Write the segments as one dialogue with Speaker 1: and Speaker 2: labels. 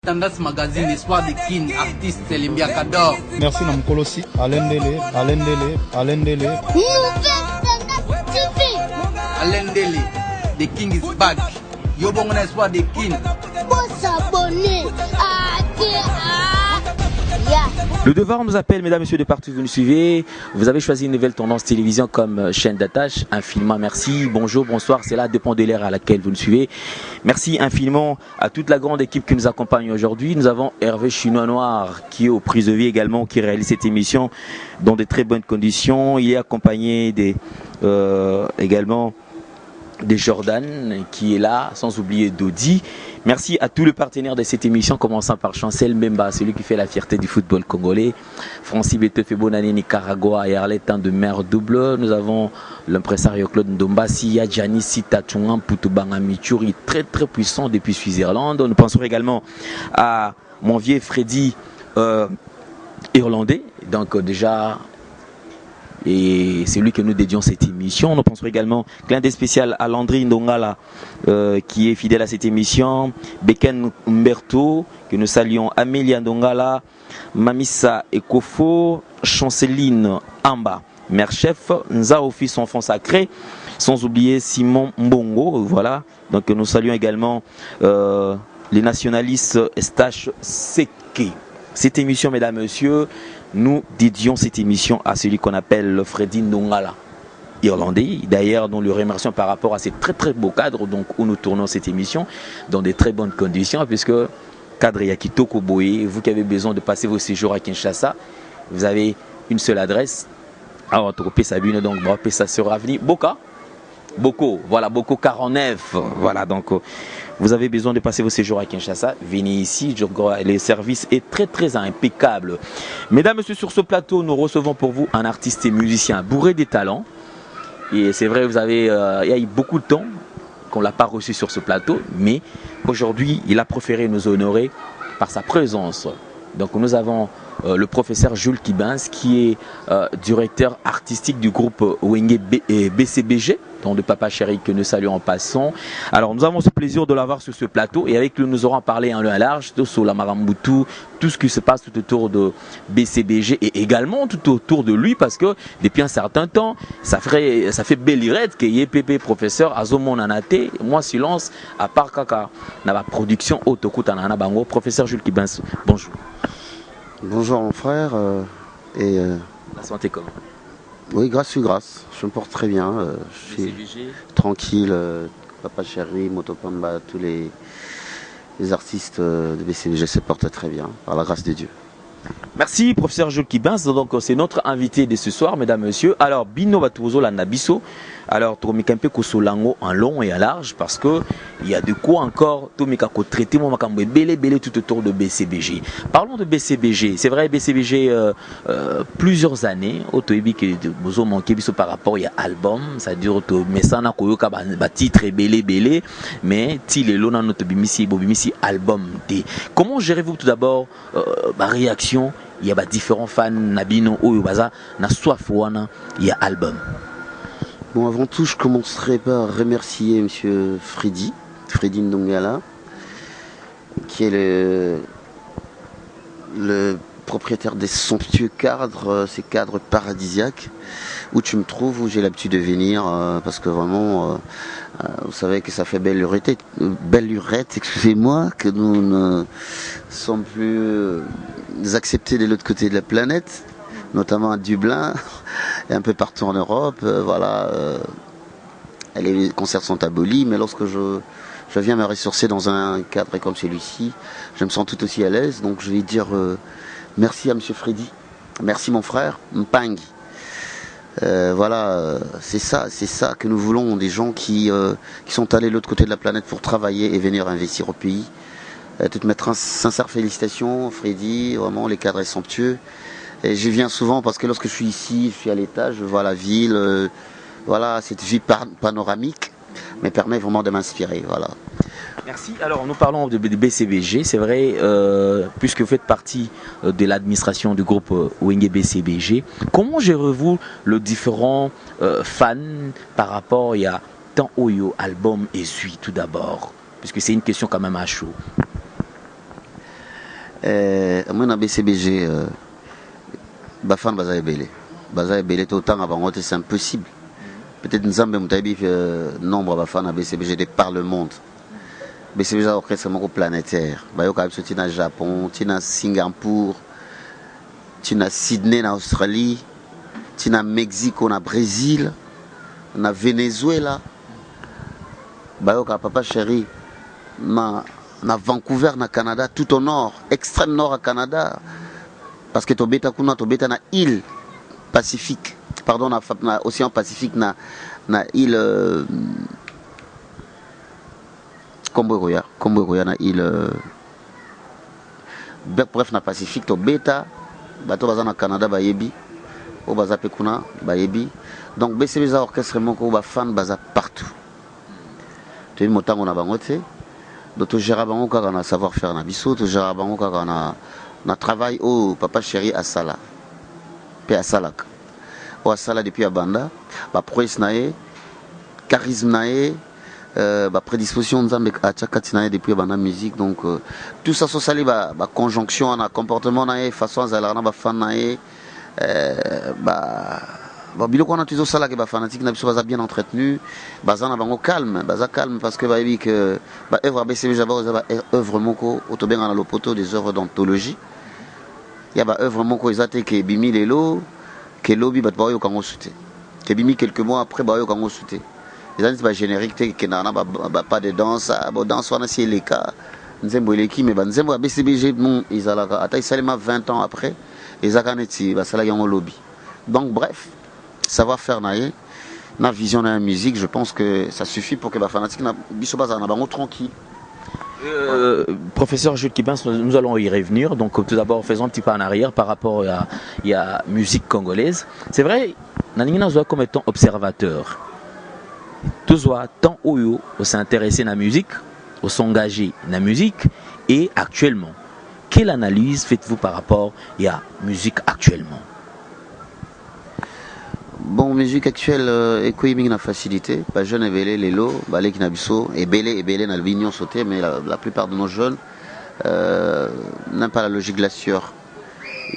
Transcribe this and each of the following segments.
Speaker 1: Tendance Magazine, Espoir de King, artiste Limbia Kador.
Speaker 2: Merci Namkolosi, Alain Dele.
Speaker 1: Alain Dele, The King is back. Yo bon Espoir de King.
Speaker 3: Faut s'abonner.
Speaker 4: Le devoir nous appelle, mesdames et messieurs de partout, vous nous suivez. Vous avez choisi une nouvelle tendance télévision comme chaîne d'attache. Infiniment merci. Bonjour, bonsoir. Cela dépend de l'ère à laquelle vous nous suivez. Merci infiniment à toute la grande équipe qui nous accompagne aujourd'hui. Nous avons Hervé Chinois Noir qui est aux prises de vie également, qui réalise cette émission dans de très bonnes conditions. Il est accompagné également de Jordan qui est là, sans oublier Dodi. Merci à tous les partenaires de cette émission, commençant par Chancel Mbemba, celui qui fait la fierté du football congolais, Francis Betefe Bonani Nicaragua et Arletan de Mer Double. Nous avons l'impresario Claude Ndombasi, Yadjani Sita Chungan Putubanga Michuri, très très puissant depuis Suisse-Irlande. Nous pensons également à mon vieux Freddy irlandais, donc déjà. Et c'est lui que nous dédions cette émission. Nous pensons également clin d'œil spécial à Landry Ndongala qui est fidèle à cette émission, Beken Umberto que nous saluons, Amélia Ndongala, Mamissa Ekofo, Chanceline Amba, mère chef, Nzao fils enfant sacré, sans oublier Simon Mbongo. Voilà, donc nous saluons également les nationalistes Estache Seke. Cette émission, mesdames et messieurs, nous dédions cette émission à celui qu'on appelle Freddy Ndongala, irlandais. D'ailleurs, nous le remercions par rapport à ces très très beaux cadres donc, où nous tournons cette émission dans de très bonnes conditions, puisque cadre Yakitoko Boé, vous qui avez besoin de passer vos séjours à Kinshasa, vous avez une seule adresse. Alors, Sabine, donc, ça sera venu. Boko, voilà, Boko 49. Voilà, donc. Vous avez besoin de passer vos séjours à Kinshasa, venez ici, le service est très très impeccable. Mesdames et messieurs, sur ce plateau, nous recevons pour vous un artiste et musicien bourré de talent. Et c'est vrai, il y a eu beaucoup de temps qu'on ne l'a pas reçu sur ce plateau, mais aujourd'hui, il a préféré nous honorer par sa présence. Donc nous avons le professeur Jules Kibens qui est directeur artistique du groupe Wenge BCBG, dont de Papa Chéri que nous saluons en passant. Alors nous avons ce plaisir de l'avoir sur ce plateau et avec lui nous aurons parlé en long et large sur la Marambutu, tout ce qui se passe tout autour de BCBG et également tout autour de lui parce que depuis un certain temps ça fait bellirette que YPP professeur Azomon Anate, moi silence à part kaka na ba production autokuta na bango. Professeur Jules Kibens, bonjour.
Speaker 5: Bonjour mon frère et
Speaker 4: la santé comment?
Speaker 5: Oui, grâce, je me porte très bien. Je suis tranquille. Papa Chéri, Motopamba, tous les artistes de BCBG se portent très bien, par la grâce de Dieu.
Speaker 4: Merci, professeur Jules Kibens. Donc, c'est notre invité de ce soir, mesdames, messieurs. Alors, Bino Batuzo la Nabiso. Alors, Tomikempe Kosolango en long et en large parce que il y a de quoi encore Tomikako traiter mon makambo belé tout autour de BCBG. Parlons de BCBG. C'est vrai, BCBG plusieurs années. Otoibi que Bozo manqué biso par rapport il y a album, ça dure auto mais ça na koyoka ba titre belé mais ti le lona notre bimisi album té. Comment gérez-vous tout d'abord ma réaction? Il y a différents fans nabino oyo baza na soif wana il y a album.
Speaker 5: Bon, avant tout, je commencerai par remercier monsieur Freddy Ndongala, qui est le propriétaire des somptueux cadres, ces cadres paradisiaques, où tu me trouves, où j'ai l'habitude de venir, parce que vraiment, vous savez que ça fait belle lurette, excusez-moi, que nous ne sommes plus acceptés de l'autre côté de la planète, notamment à Dublin et un peu partout en Europe. Voilà, les concerts sont abolis, mais lorsque je viens me ressourcer dans un cadre comme celui-ci, je me sens tout aussi à l'aise. Donc je vais dire merci à monsieur Freddy, merci mon frère Mpangi. Voilà, c'est ça que nous voulons, des gens qui sont allés de l'autre côté de la planète pour travailler et venir investir au pays. Te mettre un sincère félicitations Freddy, vraiment les cadres sont somptueux. Et je viens souvent parce que lorsque je suis ici, je suis à l'étage, je vois la ville, voilà, cette vue panoramique me permet vraiment de m'inspirer, voilà.
Speaker 4: Merci. Alors nous parlons de BCBG, c'est vrai, puisque vous faites partie de l'administration du groupe Wenge BCBG. Comment gérez-vous le différent fans par rapport il y a tant Oyo album et suite tout d'abord, puisque c'est une question quand même à chaud.
Speaker 5: moi na BCBG bafan baza ebele tout autant avant c'est impossible. Peut-être nzambe mutabi nombre bafan na BCBG de par le monde. BCBG orchestre moko planétaire. Bayoka biso tina Japon, tina Singapour, tina Sydney na Australie, tina Mexique na Brésil, na Venezuela. Bayoka papa chéri na Vancouver na Canada, tout au nord, extrême nord à Canada. Parce que tobeta na île Pacifique, pardon, na océan Pacifique na île Komboya na île bref na Pacifique tobeta bato baza na Canada bayebi o baza pekuna bayebi. Donc BCBG orchestre moko ba fan baza partout. Tu motango na bango te. Donc tu gères bango kaka na savoir faire na biso, tu gères bango kaka na travail au papa chéri asala. Pe asalak. O asala depuis abanda, ba prouesse nae, charisme nae, ba prédisposition nzambe atchakati nae depuis abanda musique. Donc tout ça so sali ba conjonction na comportement nae, façon azala ba fan nae biloko wana tuzo sala ke ba fanatique na biso baza bien entretenu baza na bango calme parce que bayebi que ba œuvre BCBG ba œuvre moko otobenga na lopoto des œuvres d'anthologie ya ba œuvre moko ezate ke bimi lelo ke lobi bat bayo kango souté ke bimi quelques mois après bayo kango souté ezali ba générique te ke na pas de danse ba danse wana si eleka nzembo eleki mais ba nzembo ya BCBG non izalaka ata isalema 20 ans après ezaka neti basala yango lobby. Donc bref, savoir faire naïe, na vision de la musique, je pense que ça suffit pour que les fanatiques na bisobaza na bango tranquille.
Speaker 4: Professeur Jules Kibens, nous allons y revenir. Donc tout d'abord, faisons un petit pas en arrière par rapport à la musique congolaise. C'est vrai, naningina zoa comme étant observateur. Tout zoa tant oyo au s'intéresser à la musique, au s'engager dans la musique et actuellement. Quelle analyse faites-vous par rapport à la musique actuellement?
Speaker 5: Bon, musique actuelle, économique na facilité. Pas jeune et belé, les lots, balé qui n'abisso, et belé na l'opinion sauté, mais la plupart de nos jeunes n'aiment pas la logique de la sueur.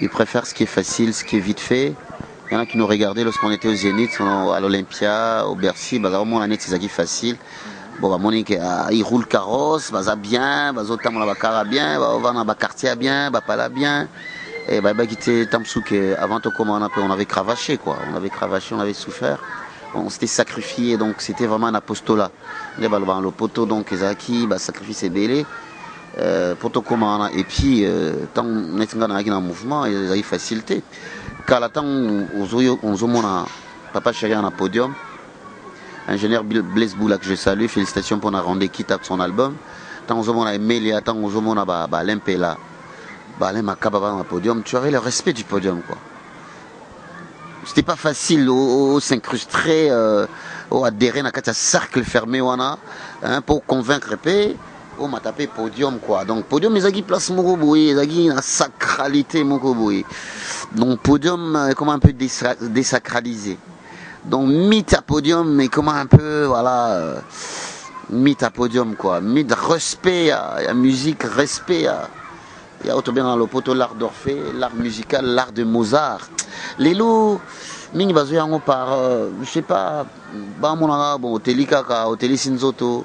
Speaker 5: Ils préfèrent ce qui est facile, ce qui est vite fait. Il y en a qui nous regardaient lorsqu'on était au Zénith, à l'Olympia, au Bercy, bah vraiment l'année c'est ça qui est facile. Bon, bah Monique, il roule carrosse, bah ça bien, bah autant on a car bien, bah on va dans quartier bien, bah pas là bien. Et bah quitté Tamsouk avant de commencer on avait cravaché quoi, on avait souffert, on s'était sacrifié donc c'était vraiment un apostolat. Les bah le poteau donc Ezaki bah sacrifice belé pour tout commencer et puis tant on est dans un mouvement il y a facilité. Car là tant on zomona papa chéri en podium. Ingénieur Blaise Boula que je salue, félicitations pour la rendez quitte à son album. Tant on a aimé, tant on a l'impela. Un podium, tu avais le respect du podium quoi. C'était pas facile de s'incruster, adhérer à un cercle fermé pour convaincre paix, on m'a tapé podium quoi. Donc podium ils ont place Mokoboui, ils ont une sacralité Mokoboui. Donc podium est comment un peu désacralisé. Donc mythe à podium mais comment un peu voilà mythe à podium quoi. Mythe respect à la musique, respect à il y a autant bien dans le poteau l'art d'Orphée, l'art musical, l'art de Mozart. Les lots, mingi bazoyango par, je sais pas, bah mon bon, hôtel kaka, hôtel Sinzoto,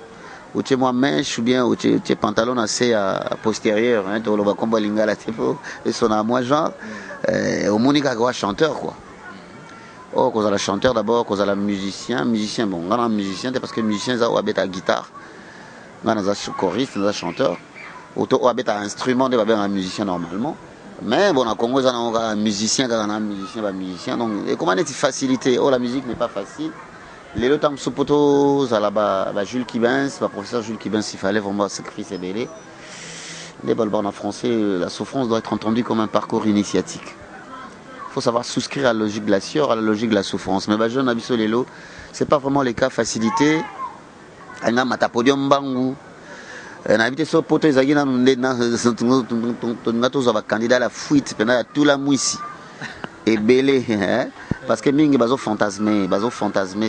Speaker 5: ou chez moi mèche ou bien ou chez pantalon assez à postérieur, hein, tu vois le combat lingala tipo, et son à moi genre, au Monica quoi chanteur quoi. Oh, cause à la chanteur d'abord, cause à la musicien bon, on a un musicien parce que musicien ça ou habite à guitare, on a un choriste, on a un chanteur. Auto habite un instrument de un musicien normalement mais bon à Congo un musicien donc et comment est-il facilité la musique n'est pas facile les lots tam sopoto ça là-bas Jules Kibens professeur Jules Kibens il fallait vraiment sacrifier ses bélés les balbons en français la souffrance doit être entendue comme un parcours initiatique il faut savoir souscrire à la logique de la sueur à la logique de la souffrance mais jeune abisso les lots c'est pas vraiment les cas facilité anga matapodium bangu na habité sur poteau ezaki na ngato za candidat à la fuite pendant tout la muisi et belé parce que mingi bazo fantasmer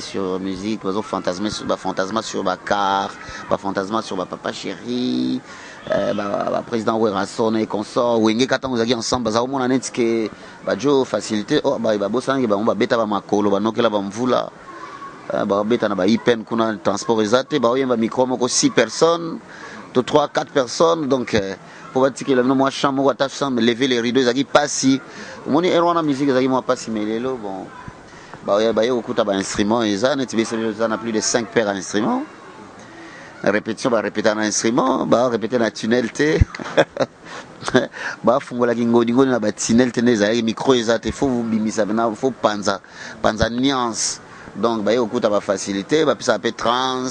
Speaker 5: sur musique bazo fantasmer sur ba fantasma sur ba car ba fantasma sur ba papa chéri président Werason et consort Wenge kata vous ensemble baza au mona net que bajo facilité oh ba bosana on ba beta ba makolo ba nokela ba mvula ba beta na ba ipen kuna transport ezate ba oyemba micro moko 6 personnes to 3 4 personnes donc pour va dire que le moi chambre ou attache sans lever les rideaux ezaki passi moni erwana musique ezaki moi passi melelo bon ba yo kuta ba instrument eza net ça n'a plus de 5 paires d'instruments. Répétition, bah répéter un instrument, bah répéter la tunnel T, bah fungola kingo dingo na ba tunnel T neza micro ezate faut vous bimisa na faut panza nuance donc bah yo kuta ba facilité bah puis ça peut trans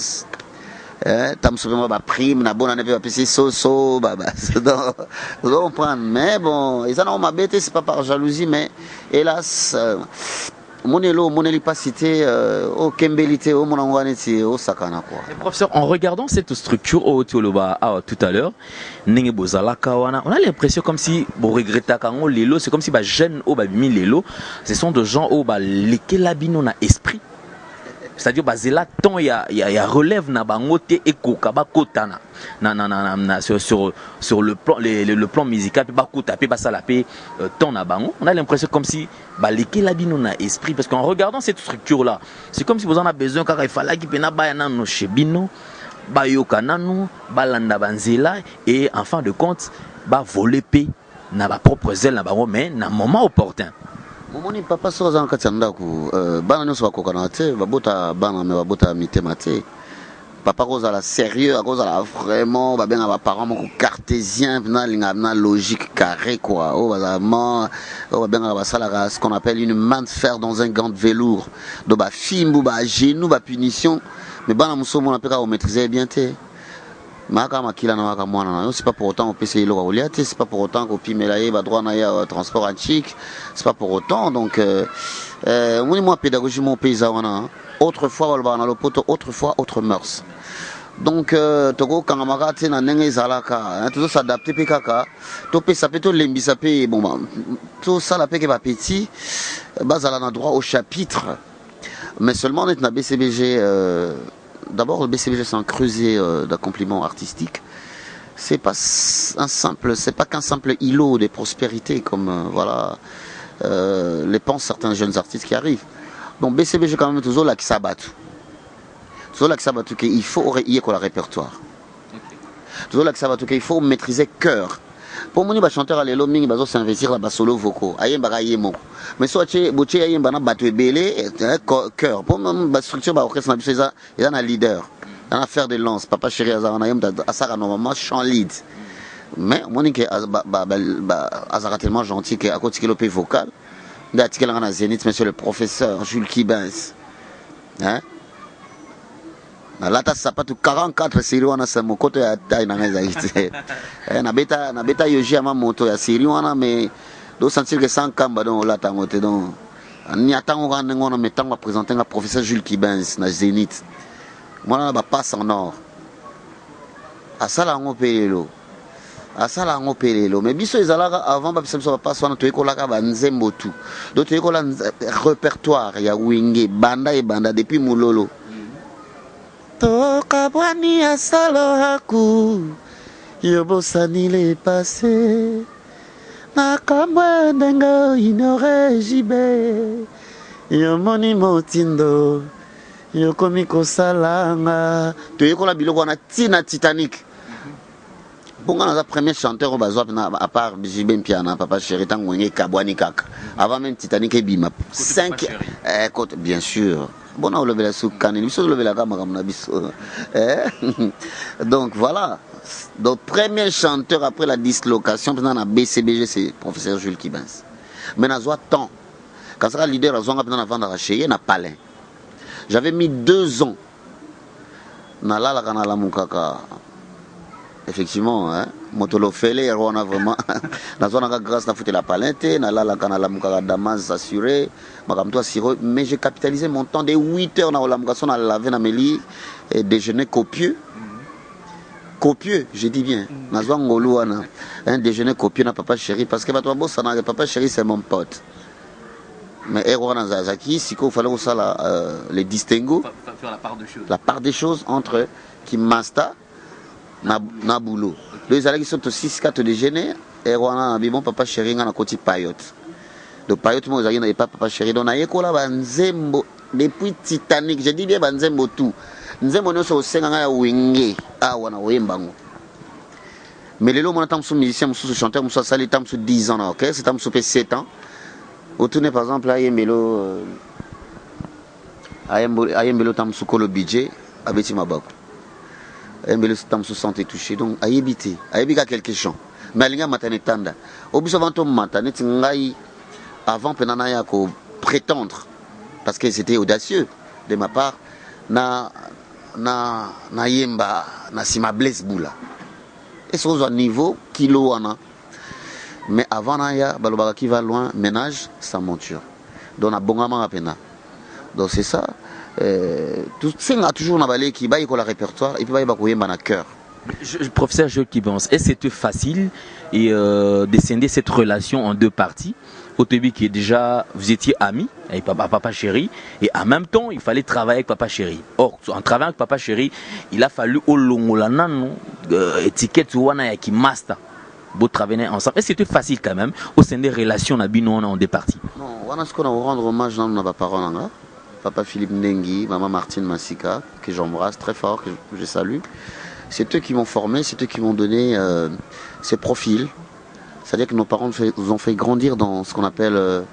Speaker 5: tam souvent ba prime na bonne année ba PC so bah donc on prend mais bon ils en ont ma bête c'est pas par jalousie mais hélas Moneli pas cité au Kembelité au Monangwaneti au Sakana quoi.
Speaker 4: Professeur, en regardant cette structure au Tioloba tout à l'heure, on a l'impression comme si bon regretta kango lelo, c'est comme si ba jeune au babimi lelo, ce sont des gens au ba lesquels labino na esprit. C'est-à-dire bah là tant il y a relève na bangote et kokaba kotana sur le plan musical ba kota pe ba salapé tant na bango on a l'impression comme si bah lesquels labino na esprit parce qu'en regardant cette structure là c'est comme si vous en avez besoin car il fallait qu'il pena ba na no chebino ba yokananu ba landa banzela et en fin de compte ba voler pe na ba propre zèle na bango mais na moment opportun.
Speaker 5: Momoni papa soza nkati ndaku bana nyonso bakokana te babota bana me babota mitema te papa kozala sérieux kozala vraiment babenga ba parents moko cartésien na linga na logique carré quoi o bazama o babenga basala ce qu'on appelle une main de fer dans un gant de velours do ba fimbu ba genou ba punition mais bana musomo na peka o maîtriser bien te maka makila na maka mwana c'est pas pour autant qu'on peut essayer le rouliate c'est pas pour autant qu'on pimela ba droit na ya transport antique c'est pas pour autant donc moi pédagogie mon paysan wana autrefois on a le poteau autrefois autre mœurs donc toko kangamaka te na ndenge ezalaka toujours s'adapter pe kaka to pe ça peut to lembisa pe bon tout ça la pe ke ba petit bazala na droit au chapitre mais seulement on est na BCBG d'abord, le BCBG c'est un creuset d'accomplissements artistiques. C'est pas qu'un simple îlot de prospérité comme voilà les pensent certains jeunes artistes qui arrivent. Donc BCBG quand même toujours là qui s'abattent. Toujours là qui s'abattent qu'il faut y avoir le répertoire. Toujours là qui s'abattent qu'il faut maîtriser cœur. Pour moi, les chanteurs à l'éloming, ils doivent s'investir dans les solos vocaux. Mais soit tu es un bateau belé, cœur. Pour moi, la structure de l'orchestre, il y a un leader. Il y a un affaire de lance. Papa chéri, il y a un normalement chant lead. Mais moi, je suis tellement gentil qu'à côté de l'opé vocal, il y a un zénith, monsieur le professeur Jules Kibens. Hein? Lata sapatu 44 siri wana sa mokoto ya tai na ngeza ite na beta yoji ama moto ya siri wana me do sentir que sans kamba don lata mote don ni atango ga ngona metango présenter nga professeur Jules Kibens na Zénith mwana ba passe en or asala ngo pelelo mais biso ezalaka avant ba biso ba passe wana to ekolaka ba nzembo tout do to ekola répertoire ya wenge banda e banda depuis mulolo toka bwani ya salo haku yobosani le passé nakamwe ndengo inore jibe yomoni motindo yokomi kosalanga toyekola biloko wana tina Titanic bonga na premier chanteur au bazwa à part Jibe Mpiana papa chéri tango ngé kabwani kaka avant même Titanic et bima 5 côté bien sûr bon on levé la soukane biso levé la kama na biso donc voilà donc premier chanteur après la dislocation pendant la BCBG c'est professeur Jules Kibens mais na zwa temps quand ça leader azonga pendant avant d'arracher na palais j'avais mis 2 ans na la kana la mukaka effectivement hein motolo fele on a vraiment na zona ka grâce na fouté la palette na la kana la mukaka damas assuré makamto assuré mais j'ai capitalisé mon temps de 8 heures na la mukaka na laver na meli et déjeuner copieux je dis bien na zwa ngolu wana un déjeuner copieux na papa chéri parce que ba toi bossa na papa chéri c'est mon pote mais Erwan Zazaki si qu'il fallait aussi les distinguo
Speaker 4: faire la part des choses
Speaker 5: entre Kim Masta na boulot. Donc ils allaient qui sont aussi 4 déjeuner et wana bimon papa chéri nga na koti payotte. Donc payotte moi ils pas papa chéri donc na yekola banzembo depuis Titanic, je dis bien banzembo tout. Nzembo no so senga nga ya wenge wana wembango. Mais les lots, on a musicien, chanteur, on a 10 ans, ok? C'est un 7 ans. Au tourner, par exemple, là, il y a un mélo, le budget, avec Mabako. Il y a un mélo, c'est santé touché. Donc, il y a quelques chants. Mais il y a un tanda. Au bout de avant, penana ko prétendre, parce que c'était audacieux de ma part, na yemba, na sima blesse boula. Et c'est au niveau kilo wana. Mais avant naya balobaka qui va loin ménage sa monture. Donc na bongama apena. Donc c'est ça. Tout ça toujours na balé qui baille ko la répertoire et puis baille ba ko yemba na cœur.
Speaker 4: Professeur Joël Kibans, est-ce que c'était facile et de scinder cette relation en deux parties? Au début, qui est déjà, vous étiez amis avec papa chéri, et en même temps, il fallait travailler avec papa chéri. Or, en travaillant avec papa chéri, il a fallu au longolana, étiquette wana qui master, beau travailler ensemble. Est-ce que c'était facile quand même au sein des relations en deux parties?
Speaker 5: Non, on ce qu'on a rendre hommage dans ma parole, papa Philippe Ndengi, maman Martine Massika, que j'embrasse très fort, que je salue. C'est eux qui m'ont formé, c'est eux qui m'ont donné ces profils. C'est-à-dire que nos parents nous ont fait grandir dans ce qu'on appelle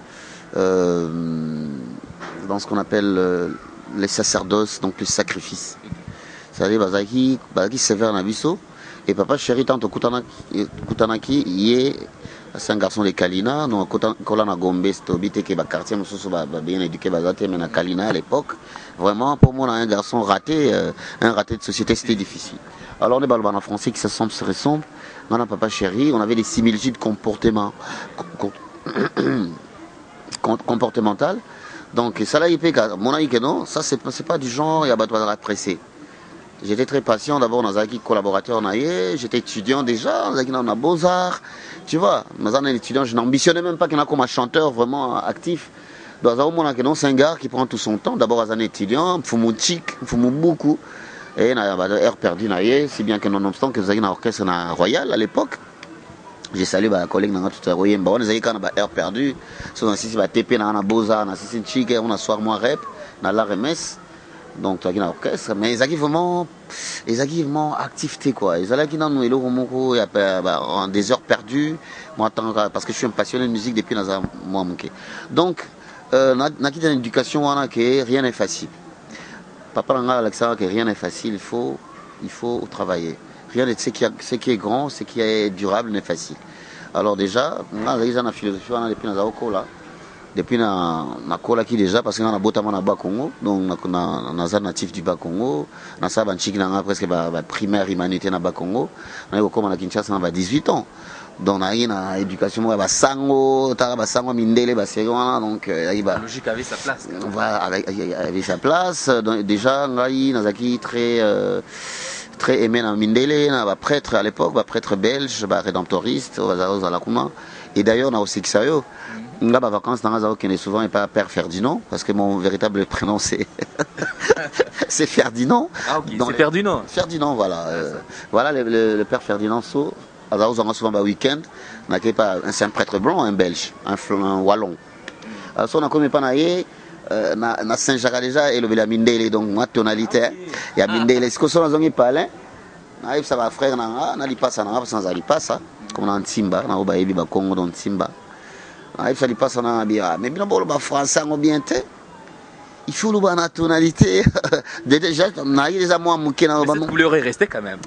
Speaker 5: les sacerdoces, donc les sacrifices. C'est-à-dire bazaki sévère nabiso et papa chéri tanto kutanaki c'est un garçon de Kalina, donc Kolana Gombe c'était que quartier mususu bien éduqué bazate mais na Kalina à l'époque. Vraiment pour moi un garçon raté, un raté de société, c'était difficile. Alors on est balban en français qui se ressemble. On a papa chéri, on avait des similitudes comportementales. Donc ça là il peut mon ami que non, ça c'est pas du genre il y a pas pressé. J'étais très patient d'abord dans un collaborateur j'étais étudiant déjà, on a beaux-arts, tu vois, dans un étudiant, je n'ambitionnais même pas qu'il y en a comme un chanteur vraiment actif. Dans un moment que non, c'est un gars qui prend tout son temps, d'abord dans un étudiant, il faut beaucoup. Et na heure perdue si bien que nonobstant que vous avez un orchestre royal à l'époque. J'ai salué ma collègue dans tout à l'heure. On a eu heure perdue. On a ici TP dans la Beaux-Arts, on a ici chic, on a soir moins rep, dans la remesse. Donc tu as un orchestre, mais ils ont vraiment activité quoi. Ils ont qui dans nous il y a des heures perdues. Moi parce que je suis un passionné de musique depuis dans moi manqué. Donc na qui dans l'éducation on a que rien n'est facile. Papa Alexandre que rien n'est facile, il faut travailler. Rien de ce qui est grand, ce qui est durable n'est facile. Alors déjà, on a la philosophie depuis na depuis na kola qui déjà parce que on a botama na bas Congo, donc on a natif du bas Congo, on a ça banchiki na presque primaire humanité na bas Congo, on a comme na Kinshasa na 18 ans. Donc on a une éducation sango mindele donc
Speaker 4: la logique avait sa place.
Speaker 5: Voilà, avait sa place. Donc, déjà ngai nazaki très aimé na mindele na prêtre à l'époque, prêtre belge, rédemptoriste et d'ailleurs on a aussi Xayo. Là, vacances dans la qui est souvent et pas Père Ferdinand, parce que mon véritable prénom c'est c'est Ferdinand.
Speaker 4: Ah ok, c'est Ferdinand.
Speaker 5: Ferdinand, voilà. Voilà le Père Ferdinand So. Alors, on a souvent un week-end, c'est un prêtre blanc, un belge, un wallon. Alors, on a comme pas na Saint-Jacques déjà, et le mindele, donc ma tonalité. Il y a mindele, ce que sont les palais, ça va frère, na lipasa, sans alipasa, comme on a un timba, na obaïbi, Congo, dans timba. Ça lipasa, na bia, mais bien, bon, français, on bien été. Il faut la tonalité. Déjà, on a eu des amours mouqués dans
Speaker 4: cette couleur est restée quand même.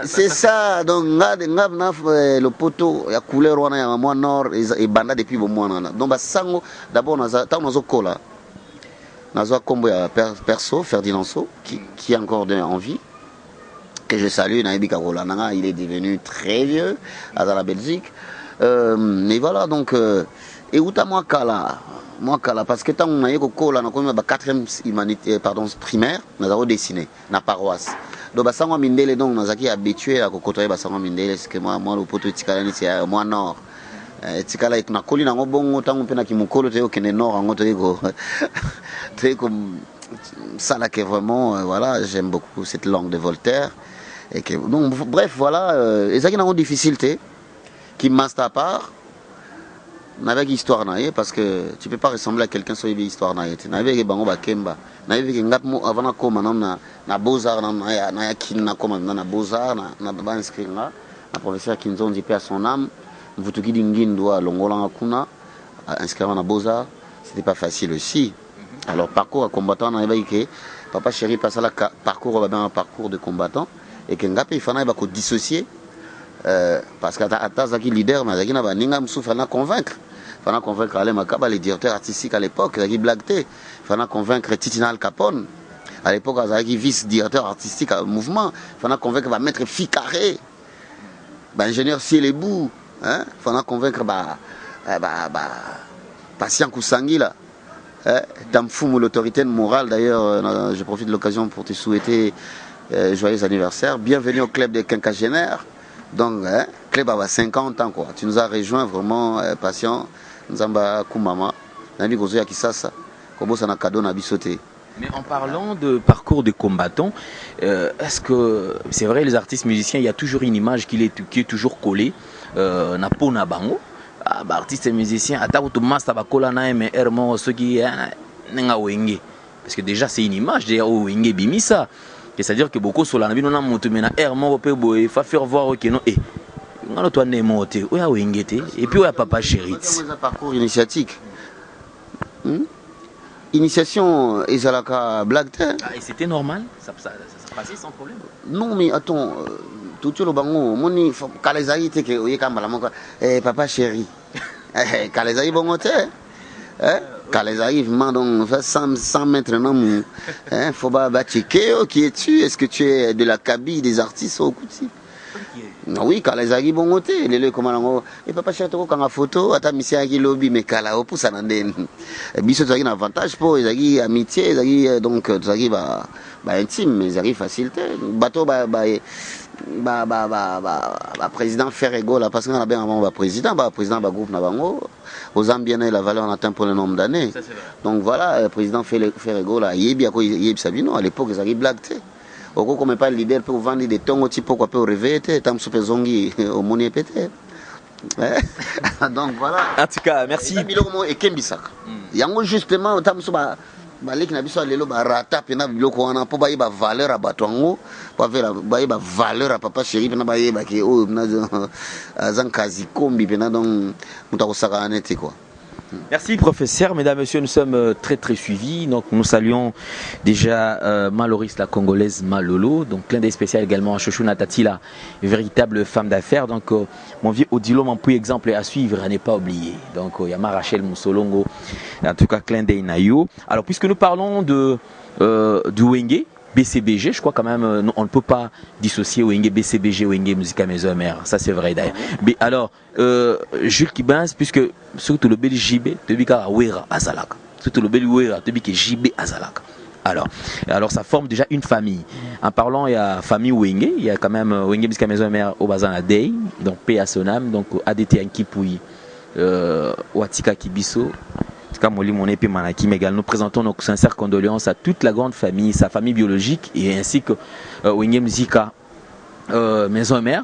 Speaker 5: C'est ça. Donc, le poteau, la couleur, on a moins nord et banda depuis le mois. Donc, d'abord, on a cola. On a combo perso, Ferdinand So, qui est encore en vie. Que je salue, il est devenu très vieux à la Belgique. Mais voilà, donc, et où t'as moi, parce que tant on a eu la 4e humanité, primaire, nous avons dessiné, na paroisse. Donc, Bassango Mindele, donc, nous avons habitué à côtoyer Bassango Mindele, parce que moi, le poteau Tikala, c'est moi nord. Tikala, et na colline en bon, tant on peut na qui mukolo, tu es nord, en très comme ça, là, que vraiment, voilà, j'aime beaucoup cette langue de Voltaire. Et que, donc, bref, voilà, les gens qui ont des difficultés, qui massent à part, avec histoire naïe, parce que tu ne peux pas ressembler à quelqu'un sur une histoire naïe. Avec bango bakemba, avec ngapmo avant na koma na beaux-arts na kinna koma na beaux-arts na ba inscrire na professeur Kinzonzi paix à son âme, vutuki dingindo longola kuna inscrire na beaux-arts, c'était pas facile aussi. Alors parcours à combattant na que papa chéri passe à la parcours un parcours de combattant et que ngape il fallait ko dissocier parce que atazaki leader mais zaki na baninga msufa na convaincre. Il fallait convaincre Alain Makaba, les directeurs artistiques à l'époque, il fallait convaincre Titina Al Capone, à l'époque, il vice-directeur artistique au mouvement, il fallait convaincre Maître Ficaré, ingénieur Cielebou, il fallait convaincre Patient Kousangui, Tamfoum, l'autorité morale. D'ailleurs, je profite de l'occasion pour te souhaiter joyeux anniversaire. Bienvenue au club des quinquagénaires. Donc, club à 50 ans, quoi. Tu nous as rejoint vraiment, patient. Nzamba Kumama, Nami Gozoya Kisasa, Kobo Sana Kado Nabi Soté.
Speaker 4: Mais en parlant de parcours de combattants, est-ce que c'est vrai, les artistes musiciens, il y a toujours une image qui est toujours collée, na po na bango, artistes et musiciens, ata to masta bakola na mais hermo ceux qui nga wenge, parce que déjà c'est une image déjà au wenge bimisa, c'est-à-dire que beaucoup sur la nabi nona moto mena hermo pe boy fa faire voir que non et toi némoté ou ya wengete et puis ya papa chéri
Speaker 5: un parcours initiatique initiation ezalaka blague
Speaker 4: et c'était normal ça passait sans problème
Speaker 5: non mais attends tout le bango moni kalezai te ke oyeka mbala moko papa chéri kalezai bongote kalezai vraiment donc 100 mètres non faut pas checker qui es-tu, est-ce que tu es de la cabine des artistes au Kouti? Oui, quand les agis bon côté, les comment et papa chéri toko quand photo, ata misia qui lobby mais kala au poussa nanden. Biso tagi un avantage pour les agis amitié, les agis donc les agis intime, mais les agis facilité. Bateau président Ferrego là parce qu'on a bien avant président groupe na bango. Aux Zambiens la valeur en atteint pour le nombre d'années. Donc voilà, président Ferrego là, yebi Sabino à l'époque les agis blagues. Oko comme pas leader pour vendre des tongs type pourquoi peut réveiller tam super zongi au moni pété. Donc voilà.
Speaker 4: En tout cas, merci.
Speaker 5: Biloko et Kembisaka. Yango justement tam so ba leki na biso lelo ba rata pena biloko wana po ba yeba valeur à batongo, po ba yeba valeur à papa chéri pena ba yeba ke o na zan kazi kombi pena donc mutako saka anete quoi.
Speaker 4: Merci professeur, mesdames, messieurs, nous sommes très suivis. Donc nous saluons déjà Maloris, la congolaise Malolo, donc clin d'œil spécial également à Chouchou Natati, la véritable femme d'affaires. Donc mon vieux Odilo Mampu, exemple à suivre, à ne pas oublier. Donc il y a Rachel Moussolongo, en tout cas clin d'œil Nayo. Alors puisque nous parlons du Wenge, BCBG, je crois quand même, on ne peut pas dissocier Wenge BCBG, Wenge Musica Maison Mère, ça c'est vrai d'ailleurs. Mais alors, Jules Kibans, puisque surtout le bel JB, tu dis qu'à Wera Azalaka, surtout le bel Wera, tu dis que JB Azalaka. Alors ça forme déjà une famille. En parlant, il y a famille Wenge, il y a quand même Wenge Musica Maison Mère au Bazan Adey, donc P à Sonam, donc ADT Ankipui, Watika Kibiso. Mais également, nous présentons nos sincères condoléances à toute la grande famille, sa famille biologique et ainsi que Wenge Musica Maison Mère.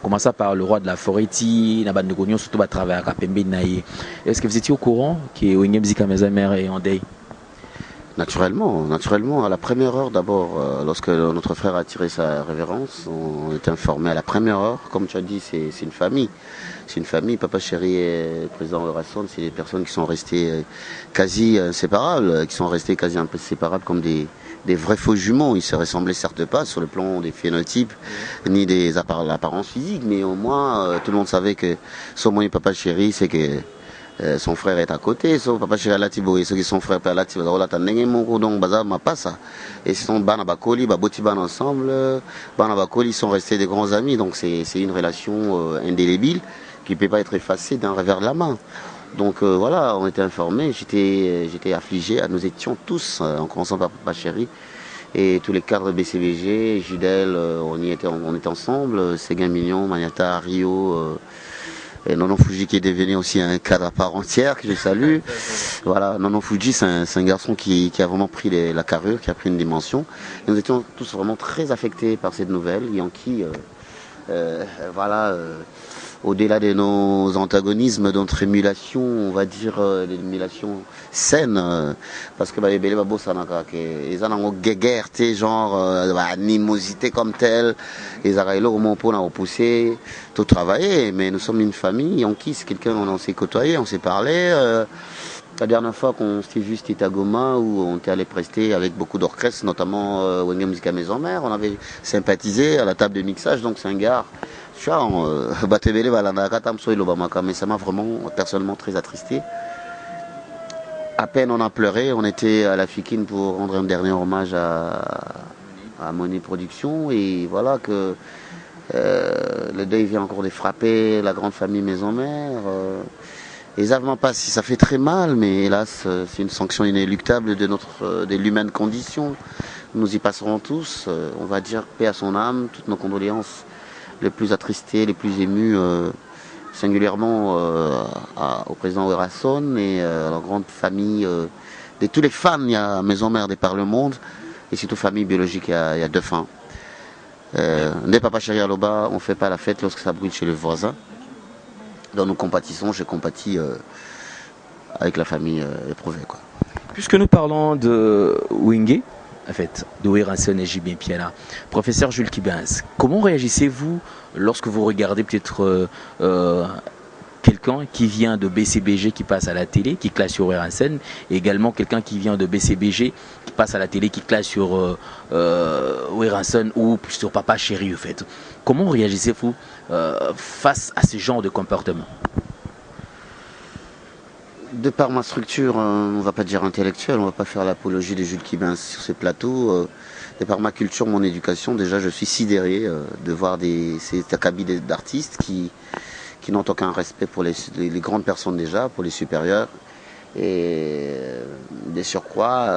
Speaker 4: Commençant par le roi de la Forêti, Nabandegonion, surtout à travers Kapembe Naye. Est-ce que vous étiez au courant que Wenge Musica Maison Mère est en deuil?
Speaker 5: Naturellement, à la première heure d'abord, lorsque notre frère a tiré sa révérence, on était informé à la première heure, comme tu as dit, c'est une famille. C'est une famille, papa chéri et président Rasson, c'est des personnes qui sont restées quasi inséparables, qui sont restées quasi inséparables comme des vrais faux jumeaux. Ils se ressemblaient certes pas sur le plan des phénotypes, ni des l'apparence physique, mais au moins tout le monde savait que son mon papa chéri, c'est que son frère est à côté, son papa chéri Latibo et ceux qui sont frères père Latibo, donc bazar ma pas ça. Et ce sont Bana Bakoli, Baboti Ban ensemble, Bana Bakoli sont restés des grands amis, donc c'est une relation indélébile qui ne peut pas être effacée d'un revers de la main. Donc voilà, on était informés, j'étais affligé, nous étions tous, en commençant par papa chéri, et tous les cadres BCBG, Judel, on était ensemble, Séguin Mignon, Maniata, Rio, Et Nono Fuji qui est devenu aussi un cadre à part entière, que je salue. Voilà, Nono Fuji, c'est un garçon qui a vraiment pris la carrure, qui a pris une dimension. Et nous étions tous vraiment très affectés par cette nouvelle, Yankee, voilà, au-delà de nos antagonismes, notre émulation, on va dire l'émulation saine, parce que les bébés babos ils ont une guerre, genre animosité comme telle, ils ont pour nous pousser, tout travailler, mais nous sommes une famille, Yankee, c'est quelqu'un on s'est côtoyé, on s'est parlé. La dernière fois qu'on s'était vu, c'était à Goma, où on était allé prester avec beaucoup d'orchestres, notamment Wenge Musica Maison Mère. On avait sympathisé à la table de mixage, donc c'est un gars. Mais ça m'a vraiment personnellement très attristé. À peine on a pleuré, on était à la Fikine pour rendre un dernier hommage à Monet Production. Et voilà que le deuil vient encore de frapper la grande famille Maison Mère. Exactement pas si ça fait très mal, mais hélas, c'est une sanction inéluctable de l'humaine condition. Nous y passerons tous. On va dire paix à son âme, toutes nos condoléances les plus attristés, les plus émus, singulièrement au président Werrason et à la grande famille de tous les fans. Il y a Maison Mère de par le monde et surtout famille biologique, il y a deux fans. Des Papa Chéri Aloba, on ne fait pas la fête lorsque ça brûle chez le voisin. Donc nous compatissons, je compatis avec la famille éprouvée, quoi.
Speaker 4: Puisque nous parlons de Wenge, en fait, de Werrason et J.B. Piana, professeur Jules Kibens, comment réagissez-vous lorsque vous regardez peut-être quelqu'un qui vient de BCBG qui passe à la télé, qui classe sur Werrason, et également quelqu'un qui vient de BCBG qui passe à la télé, qui classe sur Werrason ou sur Papa Chéri, en fait. Comment réagissez-vous face à ce genre de comportement?
Speaker 5: De par ma structure, on ne va pas dire intellectuelle, on ne va pas faire l'apologie de Jules Kibens sur ces plateaux. De par ma culture, mon éducation, déjà je suis sidéré de voir ces acabits d'artistes qui n'ont aucun respect pour les grandes personnes déjà, pour les supérieurs. Et de surcroît,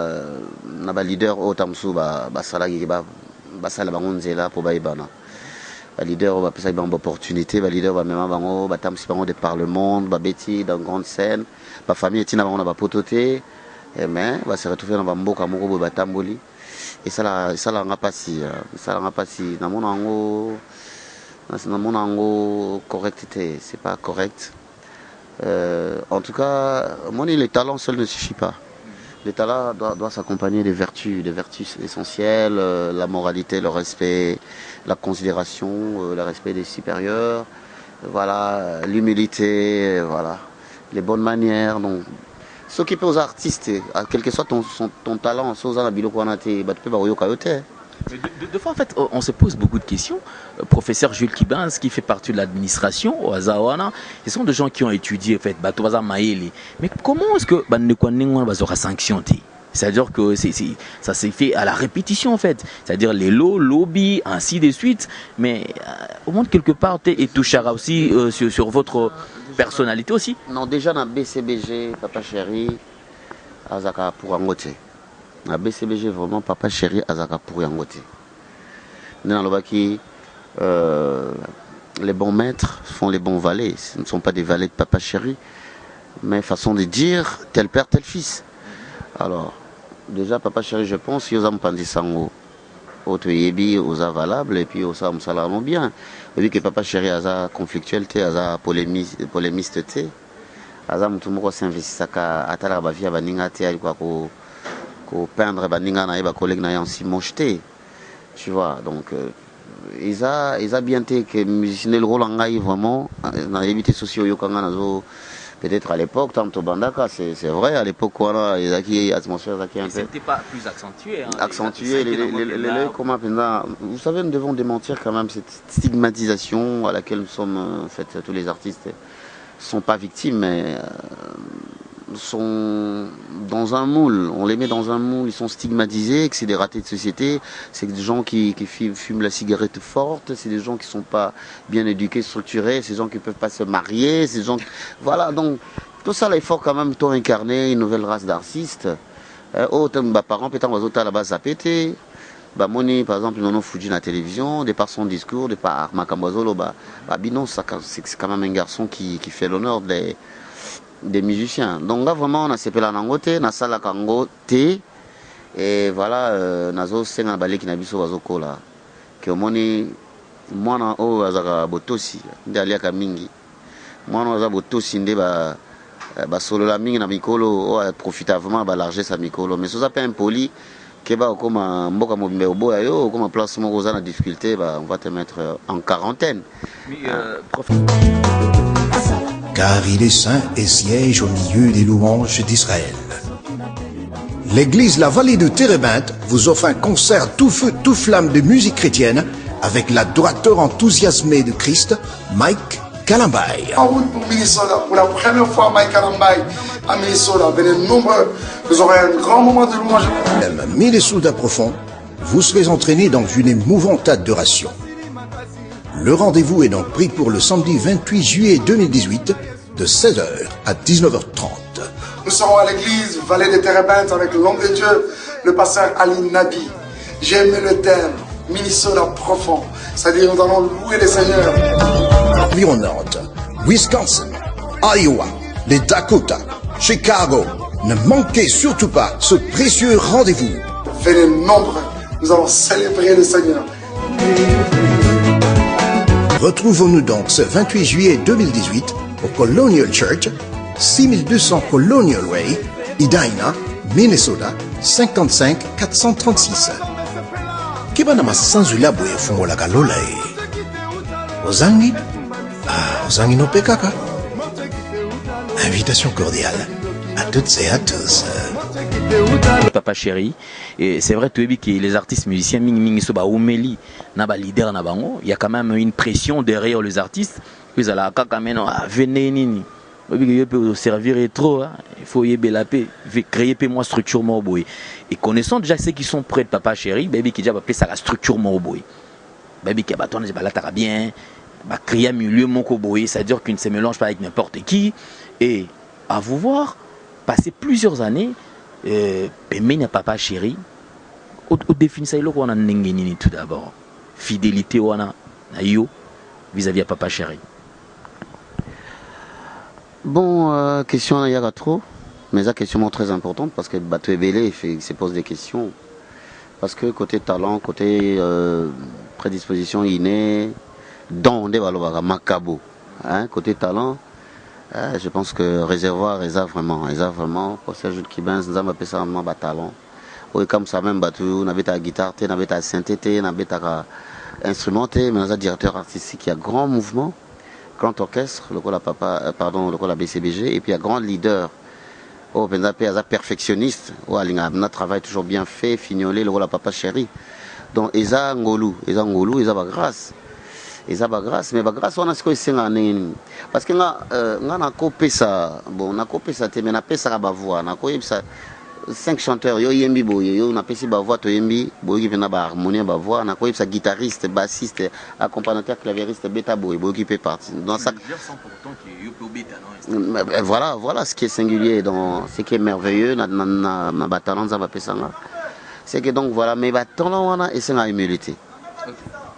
Speaker 5: on a un leader au Tamsou, pour Baïbana. Le leader va passer une opportunité, le leader va même avoir des par le monde, va bêtir dans une grande scène, la famille est va pototer, mais va se retrouver dans un boka moko ba tamboli. Et ça l'a pas si, dans mon ango correctité, c'est pas correct. En tout cas, le talent seul ne suffit pas. Le talent doit s'accompagner des vertus essentielles, la moralité, le respect, la considération, le respect des supérieurs, voilà, l'humilité, voilà, les bonnes manières. Donc, s'occuper aux artistes, quel que soit ton talent,
Speaker 4: de fois, en fait, on se pose beaucoup de questions. Professeur Jules Kibens, qui fait partie de l'administration au Azawana, ce sont des gens qui ont étudié, en fait, mais comment est-ce que va sanctionner? C'est-à-dire que ça s'est fait à la répétition, en fait. C'est-à-dire les lots, lobbies, ainsi de suite. Mais au moins, quelque part, et touchera aussi sur votre personnalité aussi.
Speaker 5: Non, déjà, dans BCBG, Papa Chéri, Azaka pour Angote. Dans BCBG, vraiment, Papa Chéri, Azaka pour Angote. Dans le Baki, les bons maîtres font les bons valets. Ce ne sont pas des valets de Papa Chéri, mais façon de dire tel père, tel fils. Alors, déjà, Papa Chéri, je pense, ils ont pensé ça au Yebi, aux valables, et puis aux Salam bien. Vu que Papa Chéri a conflictuel, a polémiste, a mutumoko s'investit à la bavia baninga ko peindre baninga na ba collègue na yansi mocheté. Tu vois, donc ils a bien été que musicien le rôle en vraiment dans les évité sociaux yokanga nazo. Peut-être à l'époque, tant Bandaka, c'est vrai, à l'époque, quoi, il y a qui atmosphère qui un peu.
Speaker 4: C'était pas plus accentué. Hein,
Speaker 5: accentué, comment vous savez, nous devons démentir quand même cette stigmatisation à laquelle nous sommes, en fait, tous les artistes ne sont pas victimes, mais sont dans un moule. On les met dans un moule, ils sont stigmatisés, que c'est des ratés de société, c'est des gens qui fument la cigarette forte, c'est des gens qui ne sont pas bien éduqués, structurés, c'est des gens qui ne peuvent pas se marier, c'est des gens... Voilà, donc tout ça, là, il faut quand même tout incarner une nouvelle race d'artistes. Parents, peut-être, à la base, ça pété. bah moni par exemple Nono Fuji na télévision, de par son discours, de par Makambazolo, bah Binon c'est quand même un garçon qui fait l'honneur des musiciens. Donc là vraiment on a sepela nangote, na sala kango te et voilà nazo senga baleki na biso bazoko là que moni mwana o azaka botosi ndali aka mingi. Mwana aza botosi nde ba solo la mingi na mikolo o profita vraiment ba larger sa mikolo mais ça pas impoli que ba comme mboka mobimbe oboya yo comme place moko za na difficulté bah on va te mettre en quarantaine.
Speaker 6: Car il est saint et siège au milieu des louanges d'Israël. L'église La Vallée de Térébinthe vous offre un concert tout feu, tout flamme de musique chrétienne avec l'adorateur enthousiasmé de Christ, Mike Kalambay.
Speaker 7: En route pour Minnesota, pour la première fois, Mike Kalambay à Minnesota. Venez nombreux, vous aurez un grand moment de louange.
Speaker 6: Minnesota profond, vous serez entraînés dans une émouvante adoration. Le rendez-vous est donc pris pour le samedi 28 juillet 2018 de 16h à 19h30.
Speaker 7: Nous serons à l'église Vallée de Térébinthe avec l'homme de Dieu, le pasteur Ali Nabi. J'ai aimé le thème Minnesota profond, c'est-à-dire nous allons louer le Seigneur.
Speaker 6: Environnante, Wisconsin, Iowa, les Dakota, Chicago. Ne manquez surtout pas ce précieux rendez-vous.
Speaker 7: Venez nombreux, nous allons célébrer le Seigneur.
Speaker 6: Retrouvons-nous donc ce 28 juillet 2018 au Colonial Church, 6200 Colonial Way, Edina, Minnesota, 55 436. Kibana masanzula boye fungo la kalola Ozangi? Ozangi no pekaka. Invitation cordiale à toutes et à tous.
Speaker 4: Papa Chéri, et c'est vrai que les artistes musiciens ming so ba umeli na ba leader na bango, il y a quand même une pression derrière les artistes. Ils ala kaka meno venez nini. Il peut servir trop, il faut y belapé, créer moi structure morboy. Et connaissant déjà ceux qui sont prêts de Papa Chéri, baby qui déjà appelé ça la structure morboy. Baby qui a bâtonné bah là t'as bien, bah créer un milieu moko boy, c'est-à-dire qu'il ne se mélange pas avec n'importe qui. Et à vous voir, passer plusieurs années, mais Papa Chéri, au définir ça il y a n'engeni tout d'abord, fidélité wana yo vis-à-vis à Papa Chéri.
Speaker 5: Bon, question il y a trop, mais la question est très importante parce que Bato Ebele il se pose des questions. Parce que côté talent, côté prédisposition innée, don de Makabo, hein, côté talent, je pense que réservoir, vraiment, pour ces jeux qui ben, nous avons appelé ça un talent. Oui, comme ça même, on avait ta guitare, on avait ta synthé, on avait ta instrumenté, mais on a un directeur artistique qui a grand mouvement. Grand orchestre, le la BCBG, et puis il y a grand leader, perfectionniste, un travail toujours bien fait, fignolé, le rôle à Papa Chéri. Donc, Eza Ngolou, Eza grâce. Eza grâce, mais grâce, on a ce que c'est parce que on a copié ça, bon, on a copié ça, mais on a fait ça à ma voix, on a copié ça. 5 chanteurs, yo yembi boye, yo na pesi ba voix to yembi, boye qui vient ba harmonie ba voix, na quoi ça guitariste, bassiste, accompagnateur, claviériste, bêta boye, boye qui peut partir. Dans ça voilà ce qui est singulier dans ce qui est merveilleux na batalan za ba pesanga. C'est que donc voilà, mais batalan wana et c'est la humilité.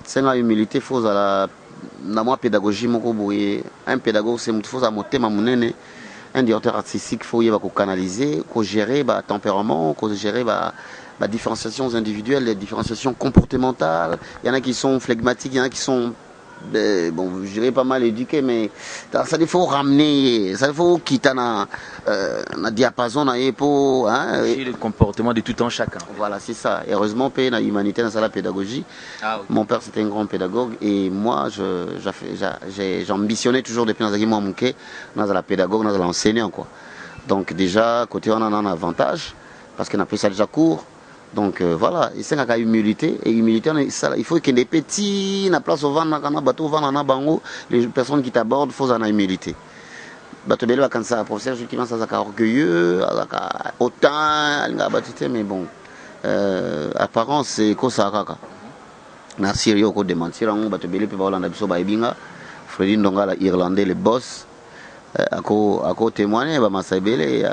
Speaker 5: C'est la humilité faut à la moi pédagogie moko boye, un pédagogue c'est faut à motema munene. Un directeur artistique, il faut canaliser, gérer le tempérament, gérer la différenciation individuelle, les différenciations comportementales. Il y en a qui sont flegmatiques, il y en a qui sont, bon, je dirais pas mal éduqués, mais ça il faut ramener, ça il faut quitter un diapason pour
Speaker 4: le comportement de tout un chacun.
Speaker 5: Voilà, c'est ça. Heureusement, pays dans l'humanité, dans la pédagogie. Ah, okay. Mon père c'était un grand pédagogue et moi j'ai ambitionné toujours depuis dans la pédagogue, dans l'enseignant quoi. Donc déjà côté on a un avantage parce qu'on a pris ça déjà court. Donc voilà, et c'est la humilité et humilité il faut que les petits na place au vent na bateau vent na bango, les personnes qui t'abordent faut en humilité. Bateau belo quand ça professeur qui pense à orgueilleux, à autant mais bon apparence c'est quoi ça kaka. Na sérieux ko démentir on bateau belo pe ba Hollande biso ba ebinga Freddy Ndongala irlandais le boss ako témoigner ba Masabele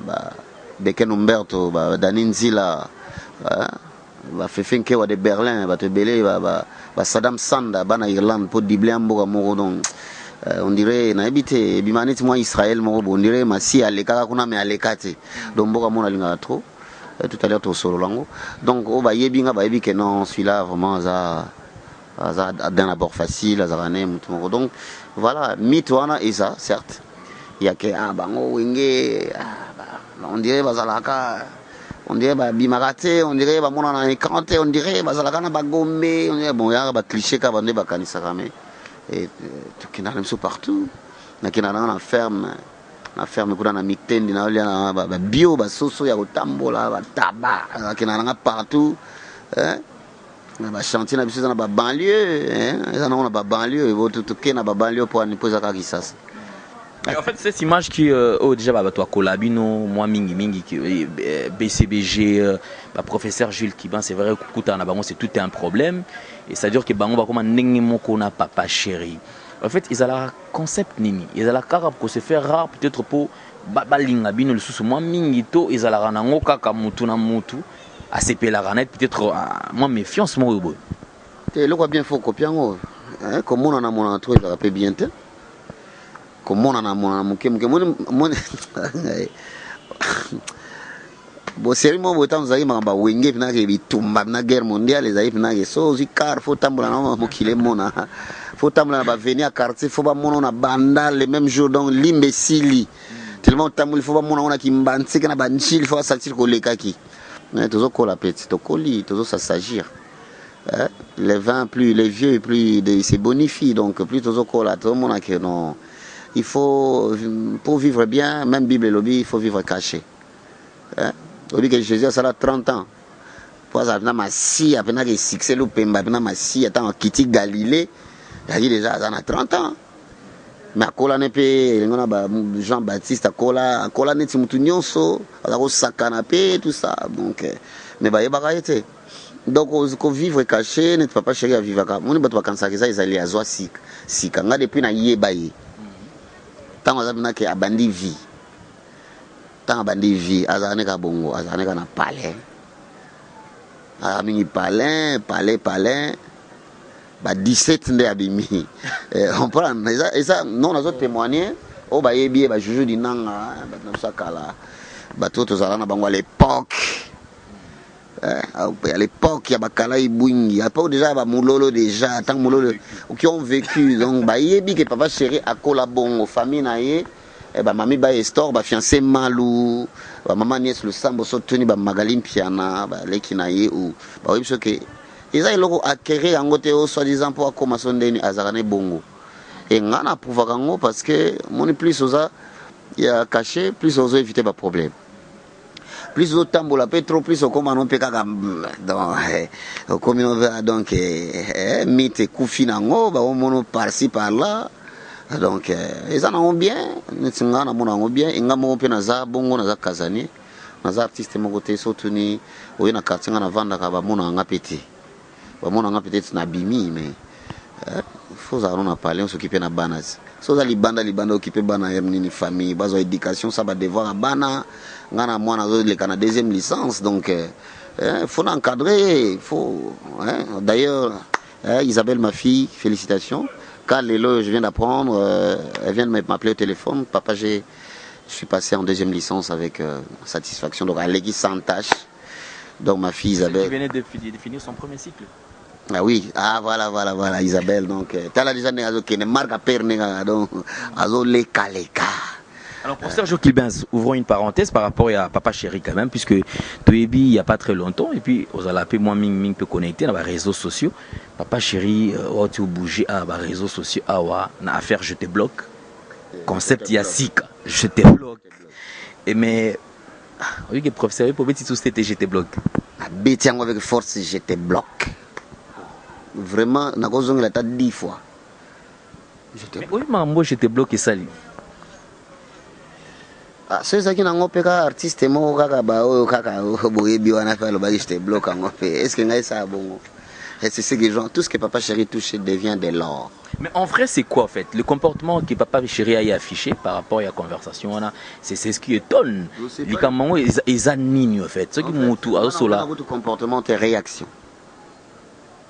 Speaker 5: ba Beken Umberto ba Daninzila ba fefenke wa de Berlin ba te belé ba Saddam Sanda bana Irlande pour dibler mboka moko donc on dirait na habité bimanit moi Israël moko on dirait masi aleka kuna me alekate donc mboka mona linga trop tout à l'heure to solo lango donc o ba yebi nga ba yebi que non celui-là vraiment ça d'un abord facile azarane mutu moko donc voilà mythe wana isa certes il y a que bango wenge on dirait bazalaka on dirait bimarate on dirait mona na écranté on dirait bazalaka na bagombe on dirait bon ya ba cliché ka bande ba kanisa kame et tout qui n'a même partout na kina na ferme kuna na mitendi na olia ba bio ba soso ya kotambola ba taba kina na partout hein na chantier na biso na ba banlieue hein ça na ba banlieue et tout na ba banlieue pour ni poser ka kisasa.
Speaker 4: En fait, cette image qui déjà toi Kolabino, moi mingi qui BCBG, professeur Jules Kiban, c'est vrai que c'est tout un problème et ça dure que bango va comme n'engemo kona papa chéri. En fait, ils ont la concept nini, ils ont la carab pour se faire rare peut-être pour balinga bino le sous moi mingi to ils ont la ranango kaka mutu na mutu à CP la ranette peut-être moi méfiance moi boy.
Speaker 5: Te le quoi bien faut copier ngo hein comme on a mon entourage il rappelle bien te comme on a mon bon sérieusement botan zaï mamba wenge pina ke bitumba na guerre mondiale zaï pina ke so zikar faut tambola na mokile mona faut tambola ba venir à quartier faut ba mona na banda le même jour donc l'imbécile tellement tambola faut ba mona on a ki mbanse kana ba nchil faut sortir ko lekaki toujours ko la petite to koli toujours ça s'agir les vins plus les vieux plus c'est bonifie donc plus toujours ko la tout le monde a que non. Il faut, pour vivre bien, même Bible et lobby, il faut vivre caché. Lobby que Jésus a ça 30 ans. Pour ça, il y a ma scie, il y a succès, il y a ma scie, il y a quitté Galilée, il y a déjà ça 30 ans. Mais à Kola n'est pas, Jean-Baptiste, à Kola n'est pas Moutounionso, à la Sakanapé, tout ça. Donc, mais il y a été. Donc, on vivre caché, n'est pas chéri à vivre caché. On ne peut pas quand ça, ils allaient à Zoa Sik. Sik, on a depuis na Yébaye. Tant azabina ke abandi vie tant abandi vie azane ka bongo azane ka na palais mingi palais ba 17 nde abimi on prend ça non nazo témoigner o ba yebi ba juju dinanga ba na sakala ba toto zala na bango à l'époque à l'époque il y a bakala ibungi à l'époque déjà ba mulolo déjà tant mulolo qui ont vécu donc ba yebi que papa chéri a collabongo famille na ye ba mami ba estor ba fiancé malou ba maman nièce le sambo sotoni ba magalim piana ba leki na ye ou ba oui parce que ils a loko acquérir en côté au soi-disant pour commencer ndeni azarane bongo et ngana pouvoir kango parce que mon plus osa il y a caché plus osa éviter ba problème. Plus au tambola trop plus au commandant pekaka donc comme on veut donc mite kufinango ba mono par-ci par-là donc ils en ont bien ntsingana monango bien ingamo pe na za bongo na za kazani na za artiste mo côté sotuni o na kartinga na vanda ka ba monanga pété ba monanga peut-être na bimi mais faut ça on a parlé on s'occuper na banas so za libanda occuper bana nini famille bazo éducation ça va devoir à bana ngana mwana zo le kana deuxième licence donc faut encadrer faut d'ailleurs Isabelle ma fille félicitations quand Lélo je viens d'apprendre elle vient de m'appeler au téléphone papa je suis passé en deuxième licence avec satisfaction donc elle est sans tâche donc ma fille Isabelle
Speaker 4: elle venait de finir son premier cycle.
Speaker 5: Ah oui, voilà Isabelle donc t'as déjà qui ne marque à perdre donc azo leka.
Speaker 4: Alors pour Sergio Kilbens, ouvrons une parenthèse par rapport à Papa Chéri quand même puisque Toyebi il y a pas très longtemps et puis aux alapé moi ming peut connecter dans les réseaux sociaux. Papa Chéri tu bouger à les réseaux sociaux na affaire je te bloque. Concept il y a sika, je te bloque. Et mais oui que professeur pour petit tout c'était je te bloque.
Speaker 5: Beti avec force je te bloque. Vraiment na kozonga la tête 10 fois.
Speaker 4: Oui moi je te bloque ça lui.
Speaker 5: C'est ça qui n'a pas artiste mo kaka ba o kaka boyebi wana fa lo ba je te bloque ngope. Est-ce que ngai ça bongo? Et c'est ce que les gens, tout ce que Papa Chéri touche devient de l'or.
Speaker 4: Mais en vrai, c'est quoi en fait? Le comportement que Papa Chéri a affiché par rapport à la conversation, c'est ce qui étonne. Les camons, ils animent en fait. Ce qui m'ont tout à cela.
Speaker 5: Votre comportement, tes réactions.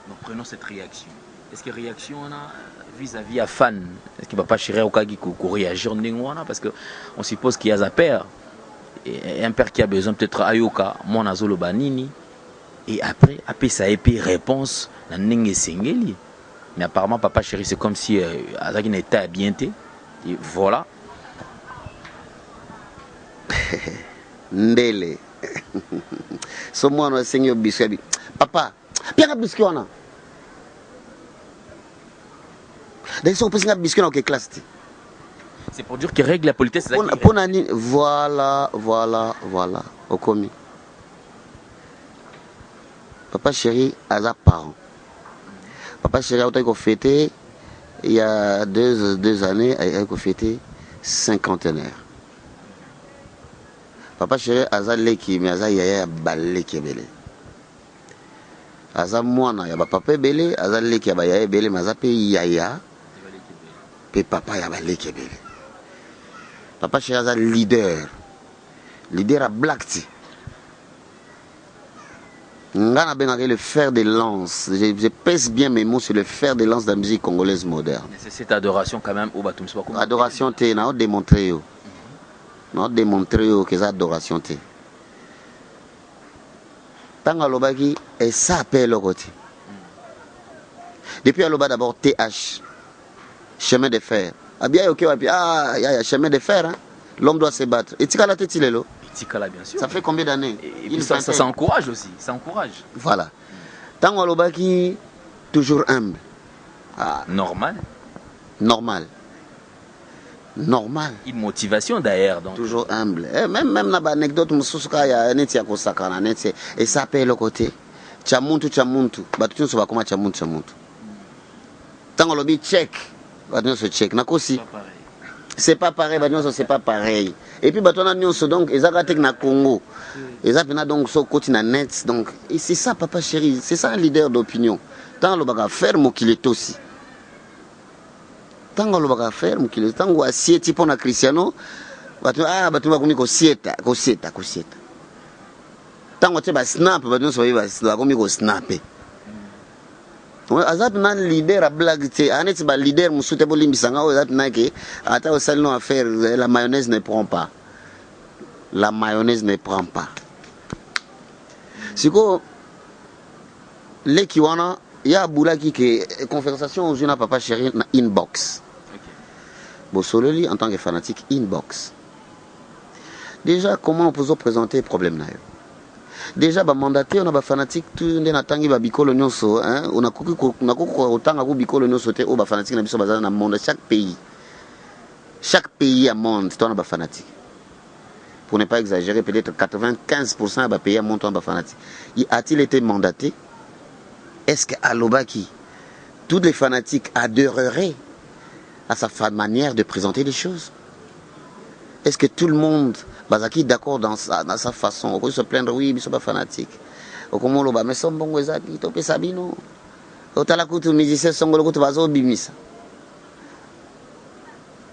Speaker 4: Donc prenons cette réaction. Est-ce que réaction vis-à-vis à fan? Est-ce que Papa Chéri a réagi en Ningwana? Parce qu'on suppose qu'il y a un père. Et un père qui a besoin peut-être Ayoka, mon azolo banini. Et après ça épée réponse na Nenge Sengeli. Mais apparemment, Papa Chéri, c'est comme si Azaki n'était bien été. Et voilà.
Speaker 5: Ndele. So moi, on a seigneur biscuit. Papa, bien un biscuit, on a. D'ailleurs, on peut se biscuit dans quelle classe?
Speaker 4: C'est pour dire qu'il règle la politesse.
Speaker 5: Voilà. Au commis. Papa Chéri a des parents. Papa Chéri a fêté il y a deux années, il a fêté cinquantenaire. Papa Chéri a des leki, mais il y a balé qui est belé. Aza mwana ya papa belé, aza leki ya yaya belé, mais aza pe yaya. Pe papa ya balé qui est belé. Papa Chéri a leader à Black Tea. Ngana Benagé, le fer de lance. Je pèse bien mes mots sur le fer de lance de la musique congolaise moderne.
Speaker 4: C'est cette adoration quand même au Batum.
Speaker 5: Adoration T, n'a pas démontré. N'a pas démontré que c'est adoration T. Tant que l'obaki est sapé le côté. Depuis l'oba d'abord TH, chemin de fer. Ah bien ok, il y a chemin de fer. L'homme doit se battre. Et tu as la tête il est là.
Speaker 4: Bien sûr.
Speaker 5: Ça fait combien d'années?
Speaker 4: Et ça encourage aussi. Ça encourage.
Speaker 5: Voilà. Tant qu'on qui toujours humble.
Speaker 4: Ah. Normal. Une motivation d'ailleurs.
Speaker 5: Toujours humble. Même dans l'anecdote, il y a un étier qui s'accroche. Et ça paye le côté. Chamuntu. Batution se va comme chamuntu. Tant qu'on le check. Batution se check. Nakosi. C'est pas pareil, c'est pas pareil. Et puis, donc, ils ont na Congo. Ils ont donc so côté na net. Donc, c'est ça, Papa Chéri. C'est ça un leader d'opinion. Tant le baga ferme qu'il est aussi. Tant le baga ferme qu'il est. Tant que assiette type on a Cristiano. Batu va comme kosieta. Tant que tu vas snap, batu va comme snapper. Azap nan leader à blague anet ba leader musute bolimbisanga azap nake ata osalino affaire la mayonnaise ne prend pas. Siko les qui wana ya boulaki que conversation aux jeunes Papa Chéri na inbox. Bon sololi en tant que fanatique inbox. Déjà comment on peut présenter problème na yo? Déjà mandaté on a fanatique tout ndena tangi ba bikolo nyonso hein on a koki otanga ko bikolo nyonso te o ba fanatique na biso bazana na monde chaque pays à monde on a ba fanatique pour ne pas exagérer peut-être 95% ba pays à monde on ba fanatique a-t-il été mandaté? Est-ce que Alobaki tous les fanatiques adhéreraient à sa manière de présenter les choses? Est-ce que tout le monde Bazaki d'accord dans sa façon? On peut se plaindre, oui, ils ne sont pas fanatiques. Comment on mais son bon Zaki, tu peux sabino. Otalakutu musicien songolo kutu bazo bimisa.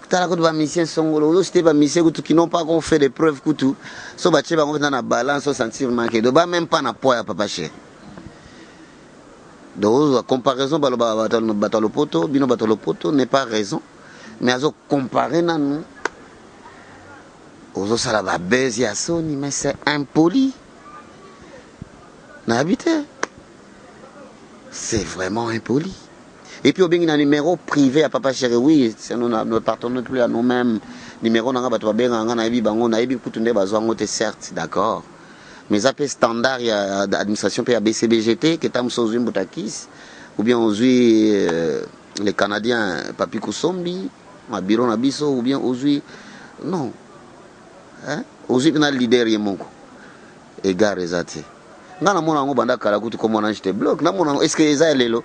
Speaker 5: Otalakutu ba musicien songolo, c'était pas musicien qui n'ont pas fait des preuves kutu. So bache ba dans la balance au sentiment que de ba même pas na poids à Papa Chéri. Donc comparaison batalo poto, bino batalo poto n'est pas raison, mais azo comparer na nous. Ozo sala ba buzz ya Sony, mais c'est impoli. C'est vraiment impoli. Et puis, on a un numéro privé à Papa Chéri. Oui, nous partons plus à nous-mêmes. Numéro, on a certes, d'accord. Mais ça peut standard, il y a l'administration à BCBGT, qui est à Moussouzoui Mboutakis, ou bien aujourd'hui les Canadiens, Papi Kousombi, Mabiro Nabiso, ou bien aujourd'hui. Non. Aujourd'hui, on a le leader Yemonko. Et gare Rezati. Nga namona ngo banda kala kutu comme on a jeté bloc namona est-ce que Eza lelo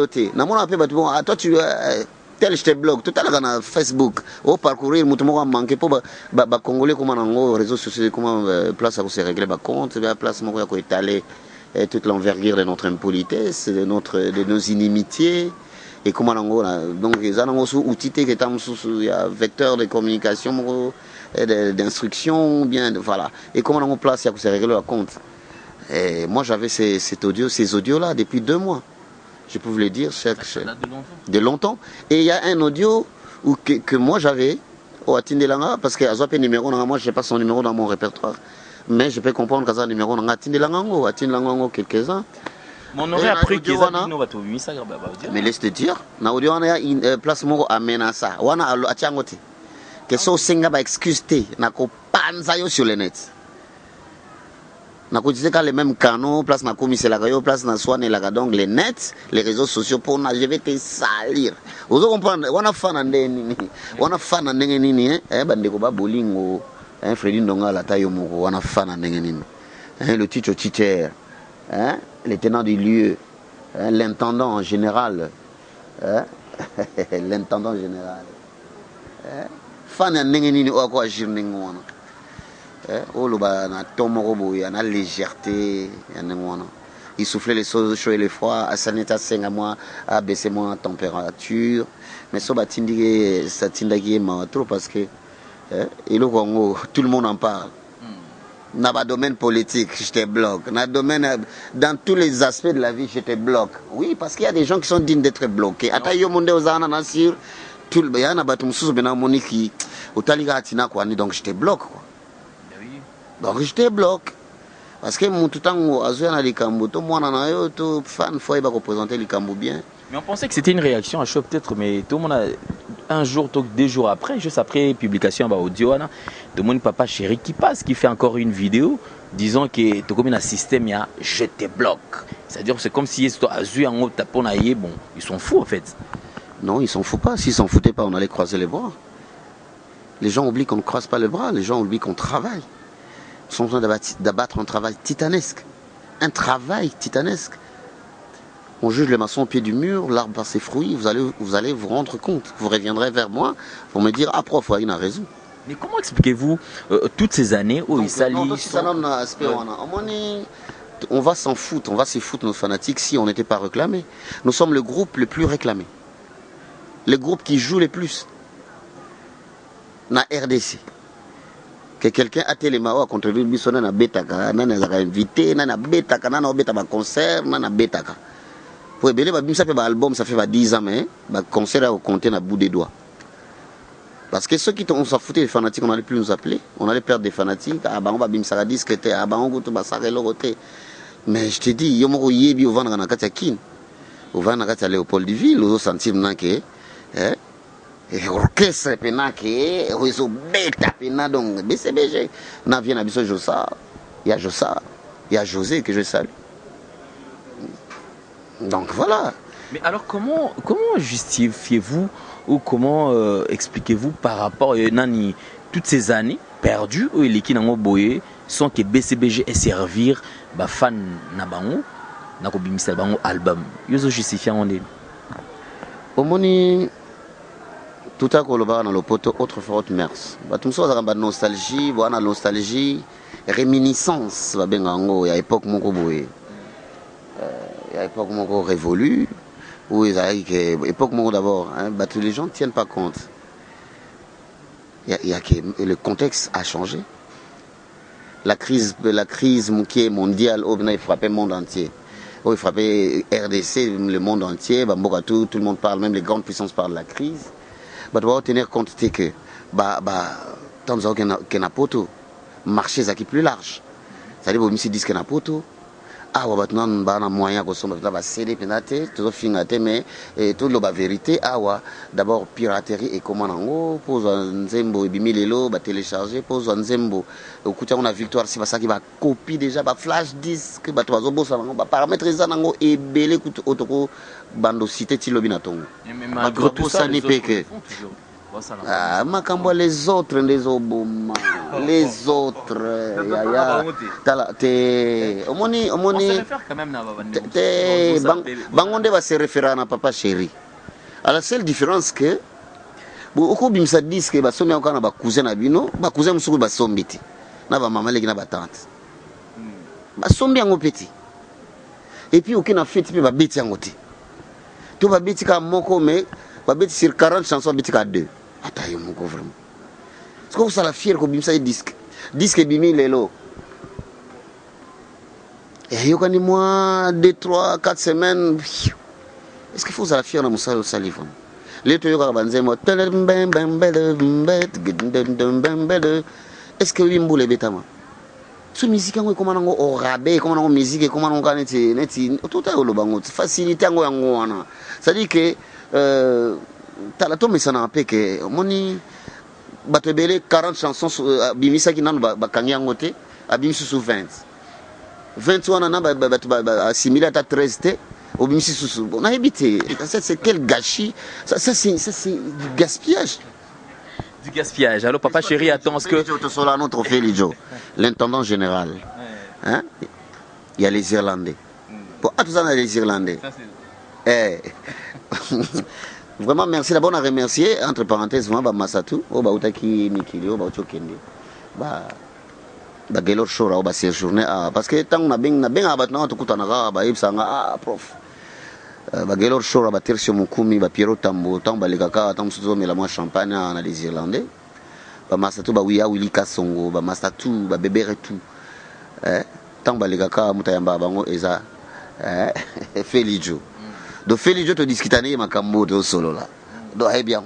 Speaker 5: te namona pe batu bon toi tu tel jeté bloc tout à l'heure na Facebook au parcourir mutu moko manquer pour ba congolais comment nango réseaux sociaux comment place à se régler ba compte ba place moko ya ko étaler et toute l'envergure de notre impolitesse, de nos inimitiés. Et comment on a donc les annonces outils qui est un vecteur de communication, d'instruction, bien voilà. Et comment on place il y a que c'est réglé à compte. Et moi j'avais ces audios là depuis 2 mois. Je peux vous le dire, de longtemps. Et il y a un audio que moi j'avais au Atindelanga, parce que Azope numéro, moi je n'ai pas son numéro dans mon répertoire. Mais je peux comprendre qu'à un numéro dans Atindelanga, quelques-uns.
Speaker 4: On aurait appris qu'ils
Speaker 5: mais laisse-te dire, na audio on a une place moko amena ça. Wana a tiangote. Que so singa ba excuse te na ko panza yo sur le net. Na ko disait que les mêmes canaux, place na commissaire la yo, place na soine la donc les nets, les réseaux sociaux pour na je vais te salir. Vous comprenez, wana fana ndeni. Wana fana ndenge nini bandeko ba bolingo. Freddy Ndonga la taille moko wana fana ndenge nini. Le titre teacher. Les tenants du lieu, l'intendant en général, l'intendant général. Fan n'engeni ou quoi agir n'engouana. Oh le bas na tomorobo y a na légèreté y a n'engouana. Il soufflait les choses chaud et les froid, à sanita 5 à moi, à baisser moi en température. Mais ça batindi ça tindagi ma trop parce que et le Congo tout le monde en parle. Dans le domaine politique, je te bloque. Dans tous les aspects de la vie, je te bloque. Oui, parce qu'il y a des gens qui sont dignes d'être bloqués. Donc je te bloque. Donc je te bloque. Parce que mon tout temps, fan faut représenter les Cambo bien.
Speaker 4: Mais on pensait que c'était une réaction à chaud peut-être, mais tout le monde a un jour, 2 jours après, juste après publication audio, tout le monde papa chéri qui passe, qui fait encore une vidéo disant que tu comme un système, je te bloque. C'est-à-dire c'est comme si ils bon, ils sont fous en fait.
Speaker 5: Non, ils s'en foutent pas. S'ils s'en foutaient pas, on allait croiser les bras. Les gens oublient qu'on ne croise pas les bras, les gens oublient qu'on travaille. Ils sont en train d'abattre un travail titanesque. Un travail titanesque. On juge les maçons au pied du mur, l'arbre par ses fruits, vous allez vous rendre compte. Vous reviendrez vers moi pour me dire, ah prof, il a raison.
Speaker 4: Mais comment expliquez-vous toutes ces années où ils salissent
Speaker 5: on va s'en foutre, on va se foutre nos fanatiques si on n'était pas réclamés. Nous sommes le groupe le plus réclamé. Le groupe qui joue le plus. Na RDC. Que quelqu'un a téléma contre lui, Bissonne na betaka, na invité, na betaka, na betaka concert, na betaka. Pour ébélé, ça fait un album, ça fait 10 ans, mais le concert a compté à bout des doigts. Parce que ceux qui on s'en foutait des fanatiques, on n'allait plus nous appeler, on allait perdre des fanatiques, ah bah on va bimsara disqueter, ah bah on goûte basare l'oroté. Mais je te dis, yomoro yebi au vendre na katia kin, au vendre na katia Léopoldville, aux sentir nanké, et orchestre penake, réseau bêta pena donc BCBG, na vient à biso Jossa, il y a Jossa, il y a José que je salue. Donc voilà.
Speaker 4: Mais alors comment justifiez-vous ou comment expliquez-vous par rapport à Nani toutes ces années perdues où les kinango boye sans que BCBG ait servir ba fan na bango na ko bimisa bango album. Yozo justifier on est.
Speaker 5: Omoni tout à koloba na lopoto autrefois autre mers. Ba tumso za ba nostalgie, bona nostalgie, réminiscence ba bengango ya époque moko boye. Il y a l'époque où révolue, où ils arrivent, l'époque où d'abord, les gens ne tiennent pas compte. Le contexte a changé. La crise mondiale, il frappait le monde entier. Il frappait RDC, le monde entier, tout le monde parle, même les grandes puissances parlent de la crise. Il doit tenir compte que le marché est plus large. C'est-à-dire que si disque napoto, ah ouais maintenant bana moyen ko somba va céder penate tout fingaté mais tout la vérité ah ouais d'abord piraterie et comment nango pose nzembo ebimi lelo ba télécharger pose nzembo okuta on a victoire si ça qui va copie déjà ba flash disk ba to bazobosa nango ba parametre za nango ebele kutu otoko bando cité ti lobi na tongo
Speaker 4: malgré tout ça
Speaker 5: n'est pas que ah makambo les autres les oboma les autres ya tala te omoni te bangonde va se référer à papa chéri à la seule différence que beaucoup bimsa disent que ba somi encore na ba cousin na bino ba cousin musuku ba sombiti na ba maman leki na ba tante ba sombi ngo petit Et puis aucun fête puis babeti en côté. Tout babeti ka moko mais babeti sur 40 chansons babeti ka 2. Atayo moko vraiment. Est-ce que vous êtes fier que bimsa disque disque bimi lelo. Et yo kani moi 2 3 4 semaines. Est-ce que vous êtes fier de Moussa Salif? Les to yo ka banzemo est-ce que oui mboule betama? Sous musique ngo comment ngo au rabais comment ngo musique comment ngo kaneti neti tout à lo bango facilité ngo yango wana. Ça dit que tala to mesana ape que moni bato belé 40 chansons bimisa ki nanu ba kanya ngote abimisi sous 20 wana na ba assimilé à 13 te obimisi sous on a évité ça c'est quel gâchis ça c'est du gaspillage.
Speaker 4: Du gaspillage. Alors papa chéri attend ce que
Speaker 5: notre Félidjo, l'intendant général. Hein? Il y a les Irlandais. Pour tout ça, il y a les Irlandais. Vraiment merci. D'abord on a remercié entre parenthèses vraiment Massatou, Oba Utaki Mikili, Oba Chokende. Ba Gelor Shora Oba séjourné parce que tant na bien abatna to kutana ba ibsanga prof. Ba Gelor Shora ba Tertio Mukumi ba Piero Tambo tant ba lekaka tant musuzo mela moi champagne na les Irlandais. Ba Massatou ba Wiya Willy Kasongo ba Massatou ba Bébé tout. Tant ba lekaka mutayamba bango eza Félidjo. Donc Félidjo to discutane makambo to solo là. Donc bien.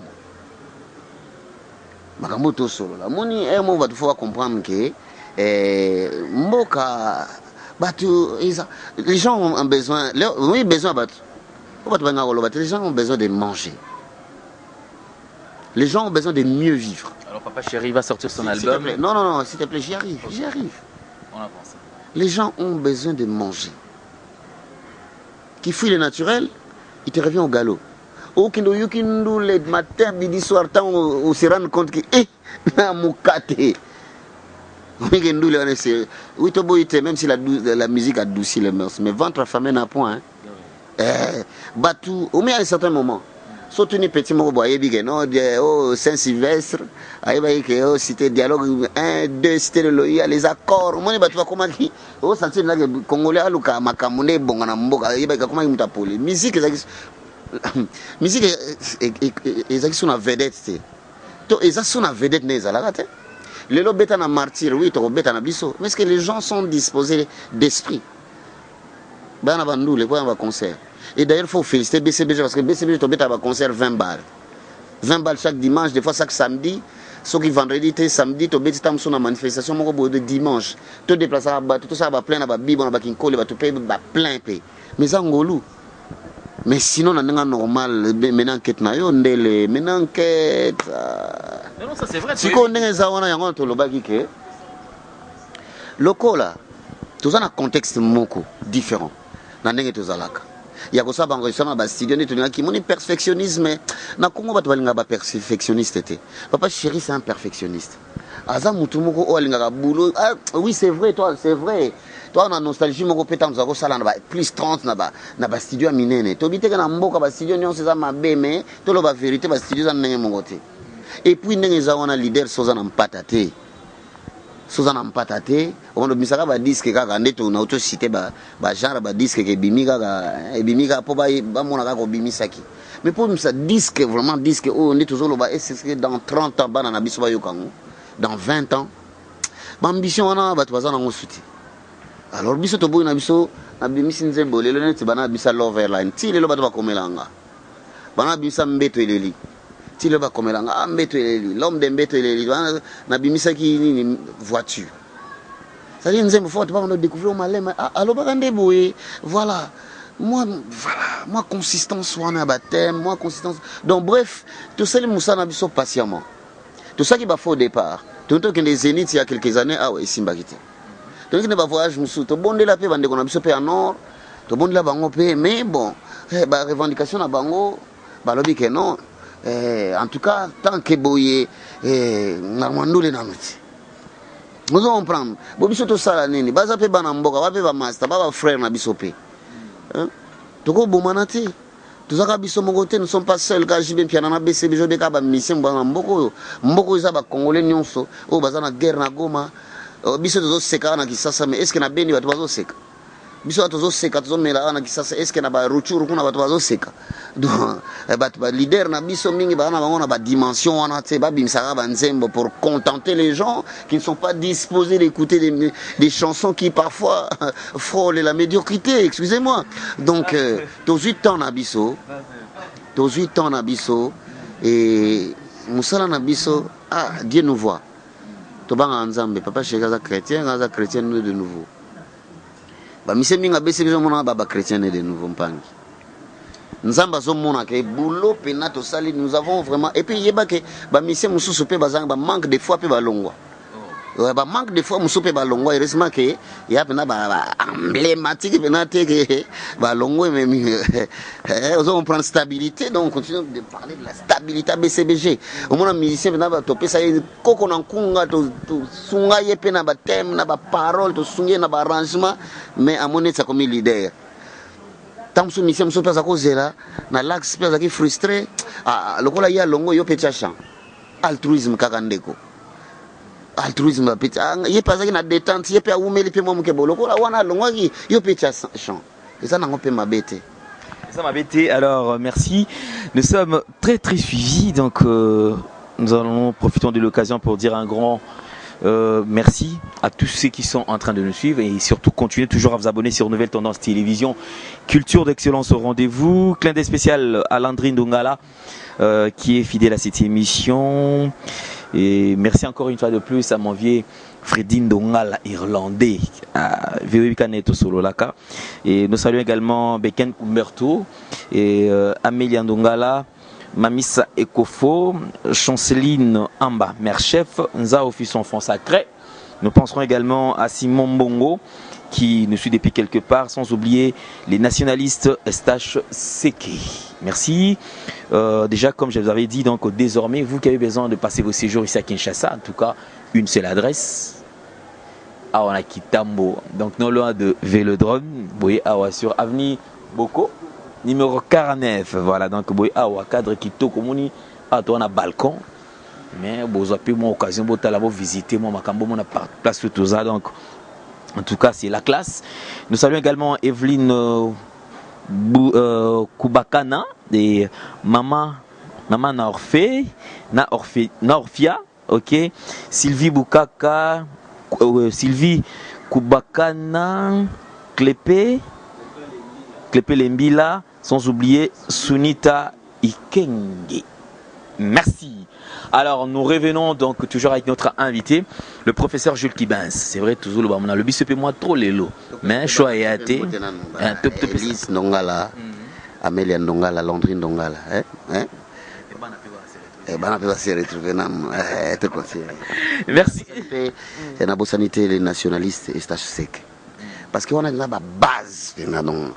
Speaker 5: Makambo to solo là. Moni mo va faut comprendre que mboka batu les gens ont besoin oui besoin batu. Les gens ont besoin de manger. Les gens ont besoin de mieux vivre.
Speaker 4: Alors papa chéri va sortir son album.
Speaker 5: Non, s'il te plaît, j'y arrive.
Speaker 4: On avance.
Speaker 5: Les gens ont besoin de manger. Qui fuit le naturel, il te revient au galop. Au kindo le matin, midi, soir, tant on se rend compte que na mukate. Oui, même si la musique adoucit les mœurs, mais ventre affamé n'a point. Batou, au moins à un certain moment, surtout les petits mots, Saint-Sylvestre, cité dialogue 1, 2, cité le loya, les accords, moi, tu vas comment dire, oh, ça c'est là que Congolais, Luka, Makamune, Bongana Mboka, comment il m'appelle, musique, musique, ils sont la vedette, ils sont la vedette, les alagate. Les lobes na martyr, oui, tu bêta na biso, mais est-ce que les gens sont disposés d'esprit? Ben, on va nous, les points, on va concert. Et d'ailleurs, il faut féliciter BCBG parce que BCBG, tu as un concert 20 balles. 20 balles chaque dimanche, des fois chaque samedi. Sauf que vendredi, samedi, tu as une manifestation de dimanche. Tu te déplaces à Batou, tout ça va plein, à Bibo, à Bakinkole, tu payes plein. Mais ça, on mais sinon, on a normal, maintenant, enquête, maintenant, enquête.
Speaker 4: Non, ça c'est vrai.
Speaker 5: Si on est dans local, tout ça dans un contexte différent. Dans le il y a ça bango ça ba studio ni tuna ki moni perfectionnisme na Congo ba balinga ba perfectionniste té papa chéri c'est un perfectionniste aza mutu moko o alinga boulot oui c'est vrai toi on a nostalgie moko pétant za ko sala na ba plus 30 na ba studio minene to biteka na mboka ba studio nyon c'est ça mabe mais to lo ba vérité ba studio za ndenge moko té et puis ndenge za wana leader soza na mpataté on a misaka ba disque kaka ndeto na auto cité ba genre ba disque ke bimika po ba mona kaka bimisaki mais pour ça disque vraiment disque on est toujours là est-ce dans 30 ans bana na biso ba yokango dans 20 ans ba ambition wana ba twaza na ngosuti alors biso to boy na biso na bimisi nzembo lelo neti bana bisa loverline ti lelo ba to ba komelanga bana bisa mbeto eleli ti le ba komelanga mbeto eleli l'homme de mbeto eleli na bimisa ki ni voiture ça dit nzembo faut pas on découvrir malema alors ba kande boye voilà moi consistance wana baptême moi consistance donc bref tout ça les moussa na biso patiemment tout ça qui va faux au départ tout que les zéniths il y a quelques années ouais simbakité donc ne ba voyage musu to bonde la pe bande ko na biso pe en nord to bonde la bango pe mais bon ba revendication na bango ba lobi que non en tout cas tant que boye normalement les nanuti nous on prend bo biso to sala nini baza pe bana mboka ba pe ba master ba frère na biso pe to ko bomanati to zaka biso mo côté nous sommes pas seuls ka jibe piana na BCB jobe ka ba mission bana mboko za ba congolais nyonso o baza na guerre na Goma biso to seka na Kisasa mais est-ce que na beni ba to bazo seka biso tozo seka tozo mela na kisasa est-ce que na ba rupture kuna bato bazo seka donc ba leader na biso mingi ba na bango na ba dimension wana te ba bimsaka ba nzembo pour contenter les gens qui ne sont pas disposés d'écouter des chansons qui parfois frôlent la médiocrité, excusez-moi. Donc tous 8 ans na biso et musala na biso Dieu nous voit. Tobanga nzambe papa chekaza chrétien nous de nouveau. Ba mise minga bese biso mona ba chrétien de nouveau mpangi. Nzamba zo mona ke boulot penato sali nous avons vraiment et puis yeba ke ba mise mususu pe bazanga ba manque de foi pe ba longwa. Ba manque de foi mususu pe ba longwa heureusement ke ya pena ba emblématique penate ke ba longwa même on prend stabilité donc on continue de parler de la stabilité BCBG. Au moins musicien pena ba topé ça koko na kunga to sunga ye pena ba thème na ba parole to sunga na ba arrangement mais à mon ça comme leader. Tant que musicien mususu pe ça kozela na l'axe pe ça qui frustré lokola ya longo yo pecha chant altruisme kakandeko. Altruisme il pas na détente il peut oumeli pe momuke boloko la wana longwaki yo pe chant et ça n'en peut m'abêter
Speaker 4: ça m'abêter. Alors merci, nous sommes très suivis donc nous allons profiter de l'occasion pour dire un grand merci à tous ceux qui sont en train de nous suivre et surtout continuez toujours à vous abonner sur Nouvelle Tendance Télévision. Culture d'excellence au rendez-vous. Clin d'œil spécial à Landry Ndongala qui est fidèle à cette émission. Et merci encore une fois de plus à mon vieux Freddy Ndongala irlandais à VOE Kaneto Sololaka. Et nous saluons également Beken Kumberto et Amélia Ndongala, Mamissa Ekofo, Chanceline Amba, mère chef, Nza Office Enfant Sacré. Nous penserons également à Simon Mbongo qui nous suit depuis quelque part, sans oublier les nationalistes Estache Seke. Merci. Déjà, comme je vous avais dit, donc désormais, vous qui avez besoin de passer vos séjours ici à Kinshasa, en tout cas, une seule adresse. On a Kitambo, donc non loin de Vélodrome, vous voyez, sur avenue Boko, numéro 49. Voilà, donc vous voyez, cadre Kito, comme on dit, on a balcon. Mais vous avez mon occasion de visiter moi, ma place tout ça, donc. En tout cas, c'est la classe. Nous saluons également Evelyne Koubakana et Maman Naorfia, ok. Sylvie Boukaka, Sylvie Koubakana, Clépé Lembila, sans oublier Sunita Ikenge. Merci. Alors nous revenons donc toujours avec notre invité, le professeur Jules Kibens. C'est vrai, toujours le on a le BCP moi trop les lots. Mais choix et athée.
Speaker 5: Elise Ndongala, Amélia Ndongala, Landry Ndongala.
Speaker 4: Merci.
Speaker 5: C'est la sanité les nationalistes et stage sec. Parce qu'on a une base.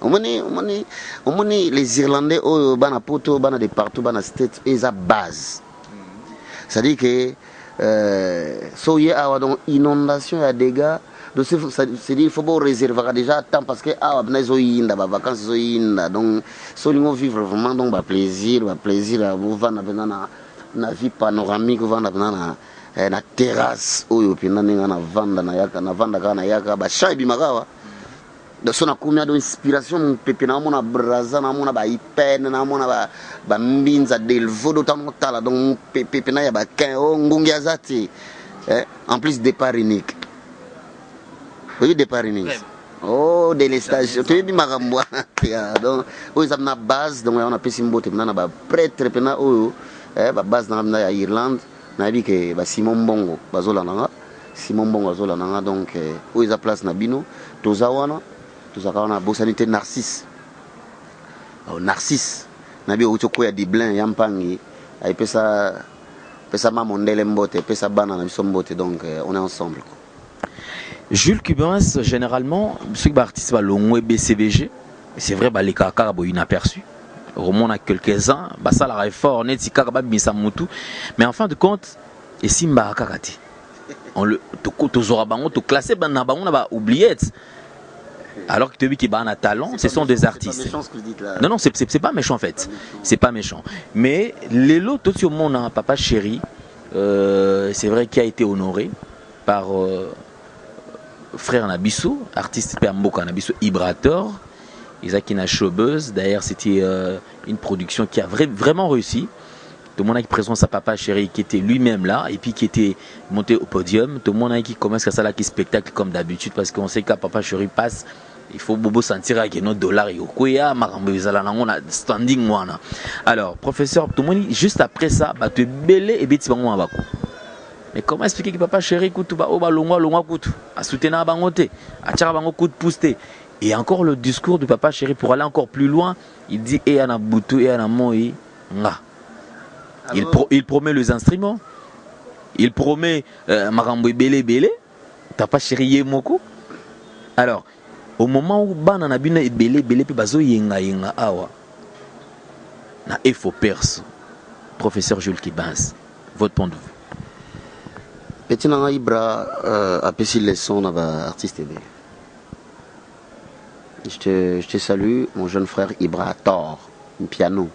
Speaker 5: On les Irlandais, bana poto, bana de partout, bana state, ils ont base. C'est-à-dire que so y a donc inondation et dégâts. Donc c'est dire il faut réserver déjà temps parce que les vacances donc so vivre vraiment donc plaisir à vous vendre na vie panoramique vendre na terrasse oyo pina ninga na vanda kana yaka ba chai bimagawa. Donc on a combien d'inspiration pepe na mona braza na mona ba ipene na mona ba mbinza delvo d'autant tala donc pepe na ya ba kin o ngungi azati en plus départ unique. Oui, départ unique. Oh, des stages. Tu es bien marambo. Donc on a une base donc on a pesi mbote na ba prêtre pena o ba base na Irlande na bi ke ba Simon Mbongo bazola nanga Simon Mbongo bazola nanga donc o isa place na bino tozawana tout ça on a beau sanité Narcisse. Narcisse nabi o choko ya Diblin yampangi ay pesa mamondele mbote pesa bana na biso mbote donc on est ensemble quoi.
Speaker 4: Jules Kibens généralement ceux qui artistes va long BCBG c'est vrai les kaka bo inaperçu remonte à quelques-uns ça la fort net kaka ba bisa mutu mais en fin de compte et simba kakati on le to zora bango to classer bana bango na ba oublié. Alors que tu dis qu'il a un talent, ce sont des artistes. Non, c'est pas méchant en fait. C'est pas méchant. Mais les lots, tout sur mon papa chéri, c'est vrai qu'il a été honoré par frère Nabiso, artiste Permboka Nabiso, Ibrator, Isaac Ina Showbuzz. D'ailleurs, c'était une production qui a vraiment réussi. Tout le monde a qui présente sa papa chéri qui était lui-même là et puis qui était monté au podium. Tout le monde a qui commence à ça là qui spectacle comme d'habitude parce qu'on sait que papa chéri passe. Il faut bobo sentir qu'il y a nos dollars et au koya standing moana. Alors professeur, tout le monde juste après ça, bah tu es belé et biti bango abako. Mais comment expliquer que papa chéri coûte ba oba longwa coûte à soutenir bangote, à tchara bango coûte pousté. Et encore le discours de papa chéri pour aller encore plus loin, il dit et ana butu et ana moi nga. Il promet les instruments. Il promet marambo belé. Papa chéri yemoko. Alors au moment où bana na bina belé pe bazo yenga awa na efo perso. Professeur Jules Kibans, votre point de vue.
Speaker 5: Petit nanga Ibra a pesé leçon na ba artiste bé. Je te salue mon jeune frère Ibra Tor, un piano.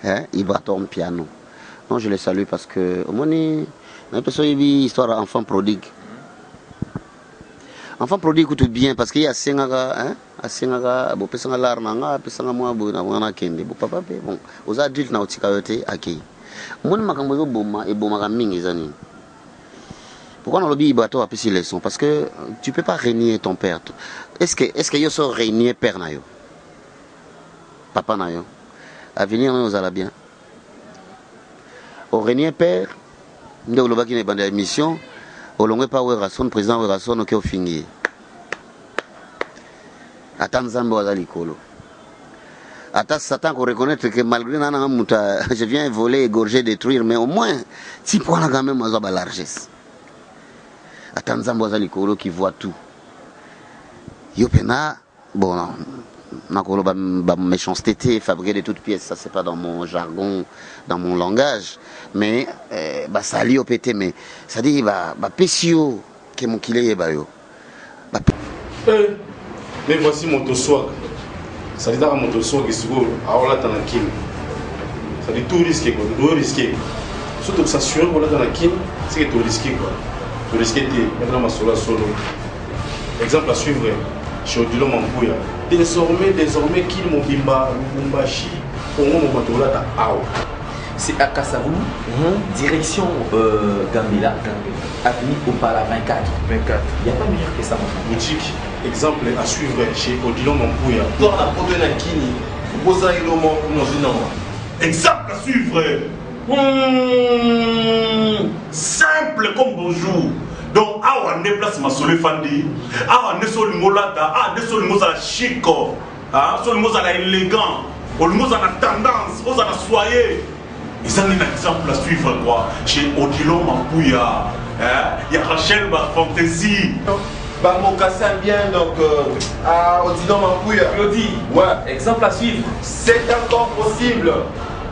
Speaker 5: Hein, Ibra Tor un piano. Non, je le salue parce que au moins on a pesé histoire enfant prodigue. Enfant prodigue écoute bien parce qu'il y a sengaga bo pesanga larnanga pesanga moi bo na wana kende bo papa pe bon aux adultes na otika yote aki mon makambo zo boma et boma mingi zani. Pourquoi on lobby Ibato a pris leçon parce que tu peux pas régner ton père. Est-ce que yo so régner père na yo papa na yo à venir nous ala bien au régner père ndo lobaki na bande émission olongwe pa Werason président Werason oké au fingi ata nzambe wa likolo ata Satan qu'on reconnaître que malgré nana muta je viens voler égorger détruire mais au moins si pour la quand même la largesse ata nzambe wa likolo qui voit tout yo pena bon na kolo ba méchanceté fabriqué de toutes pièces ça c'est pas dans mon jargon dans mon langage mais bah ça li au pété mais ça dit bah pesio que mon kilé ba yo
Speaker 2: mais voici mon toswag ça dit dans mon toswag qui seguro alors là dans la kim ça dit tout risqué quoi tout risqué surtout ça sûr voilà dans la kim c'est que tout risqué quoi tout risqué t'es maintenant ma solo exemple à suivre chez Odilo Mampuya désormais qu'il mobimba Lubumbashi au moment où on a awa
Speaker 4: c'est à Kassavou, direction Gambela, avenue Opala 24. Il n'y a pas meilleur que ça.
Speaker 2: Boutique, exemple à suivre chez Odilon Mampuya.
Speaker 8: Dans la province de Kini, vous avez exemple à suivre. Simple comme bonjour. Donc, awa ne place ma sole fandi, awa ne sol molata, ne sol moza chico, sol moza la élégant, sol moza la tendance, moza la soyez. Ils ont un exemple à suivre quoi. Chez Odilon Mampuya, il y a Rachel Fantaisie.
Speaker 9: Bango Kassan bien donc à Odilon Mampuya.
Speaker 4: Claudie, ouais, exemple à suivre.
Speaker 9: C'est encore possible.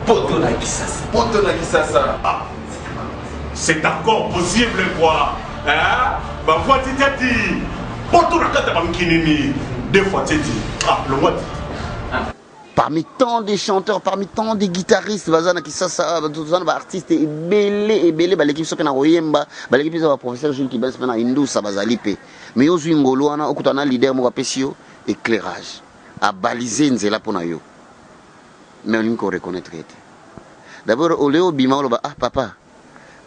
Speaker 4: Potona Kisasa.
Speaker 9: Potona Kisasa.
Speaker 8: Ah, c'est encore possible quoi. Bah fois tu t'as dit. Potona Kata Bamkinini. Deux fois tu dit. Ah, le what?
Speaker 5: Parmi tant de chanteurs, parmi tant de guitaristes, bazana qui ça artistes et belé l'équipe soki na royemba, l'équipe ça professeur Jules Kibans na Hindu ça bazalipe. Mais yo zui ngolo ana okutana leader mo pesio éclairage à baliser nzela pona yo. Mais on ko reconnaître. D'abord au Léo Bima lo ba ah papa.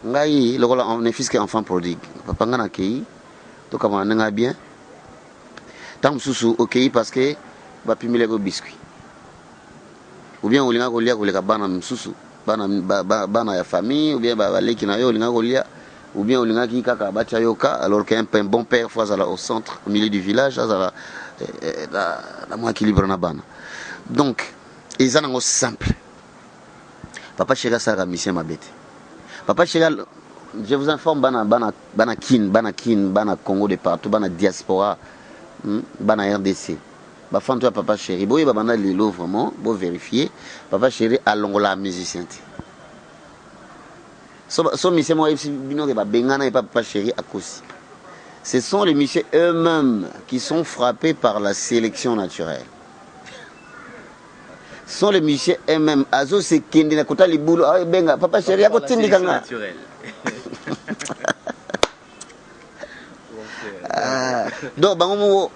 Speaker 5: Ngai lokola on est fils qu'enfant prodigue. Papa ngana kei to kama nga bien. Tam susu OK parce que ba pimile go biscuit. Ou bien olinga kolia koleka bana msusu bana ya famille ou bien baleki na yo olinga kolia ou bien olinga ki kaka batia yoka alors qu'un bon père fois au centre au milieu du village la moins équilibre na bana donc ils en ont simple papa chega ça mission mabete papa chega je vous informe bana Congo de partout bana diaspora bana RDC Bafanto papa chéri, boye babana lelo vraiment, bon vérifier, papa chéri a longola musicien. So monsieur moi bino ke ba bengana et papa chéri à Kosi. Ce sont les messieurs eux-mêmes qui sont frappés par la sélection naturelle. Ce sont les messieurs eux-mêmes azo se kende na kota libulu ah benga papa chéri ako tindika nga. Donc bango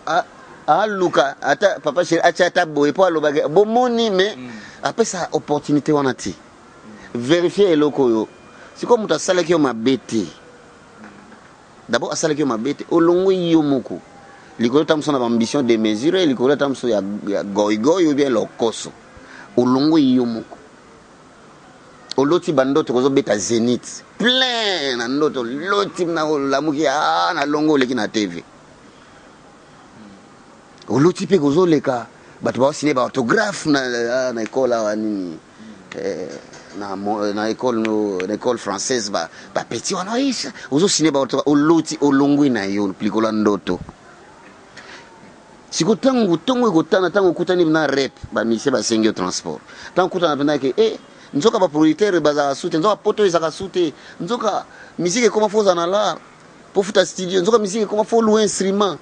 Speaker 5: Luka ata papa chéri achata boye po alobaka bomoni mais après ça opportunité wana ti vérifier eloko yo siko muta salaki yo mabete d'abord asalaki yo mabete olongo yo moko likolo tamso na ambition de mesurer likolo tamso ya goigoy ou bien lokoso olongo yo moko oloti bandoto kozo beta Zénith plein na ndoto loti na lamuki na longo leki na TV oloti pe kozo leka bato ba signer ba autographe na école nini na école française ba petit wana isa ozo signer ba autographe oloti olongo na yo likolo ndoto siko tangu kotana tangu kutani na rep ba mise ba sengio transport tangu kutana penda ke nzoka ba prioritaire baza sute nzoka poto ezaka sute nzoka musique comment faut en aller pour futa studio nzoka musique comment faut louer instrument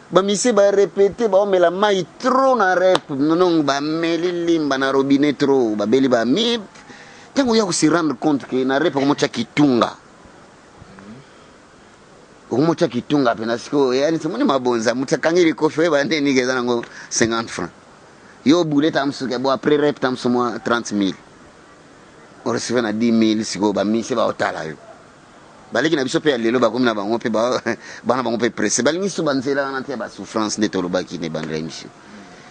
Speaker 5: ba mise ba répéter ba omela mai trop na rep non ba meli limba na robinet trop ba beli ba mip tangu ya ko se rendre compte que na rep ko mocha kitunga umocha kitunga pena siko yani semoni mabonza mutakangiri kofe ba ndeni geza nango 50 francs yo boulette amsuke bo après rep tamso moi 30 000 on recevait na 10 000 siko ba mise ba otala yo baleki na biso pe lelo ba komi na bango pe ba bana bango pe pressé balingi so banzela na tia ba souffrance de toloba ki ne bandra émission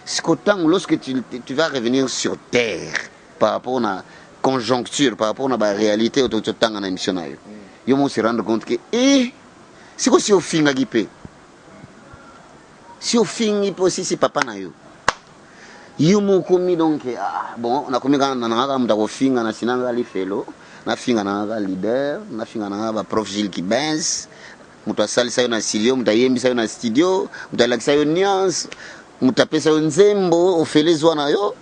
Speaker 5: siko tango lorsque tu vas revenir sur terre par rapport na conjoncture par rapport na ba réalité autour tanga na émission na yo mo se rendre compte que si ko si o finga gipe si o fingi po si papa na yo mo komi donc bon na komi kana na ngaka mta ko finga na sinanga li felo na finga na ngaka leader na finga na ngaka ba prof Gilles Kibens muta salisa yo na studio muta yembisa yo na studio muta lakisa yo nuance muta pesa yo nzembo o felezwa na yo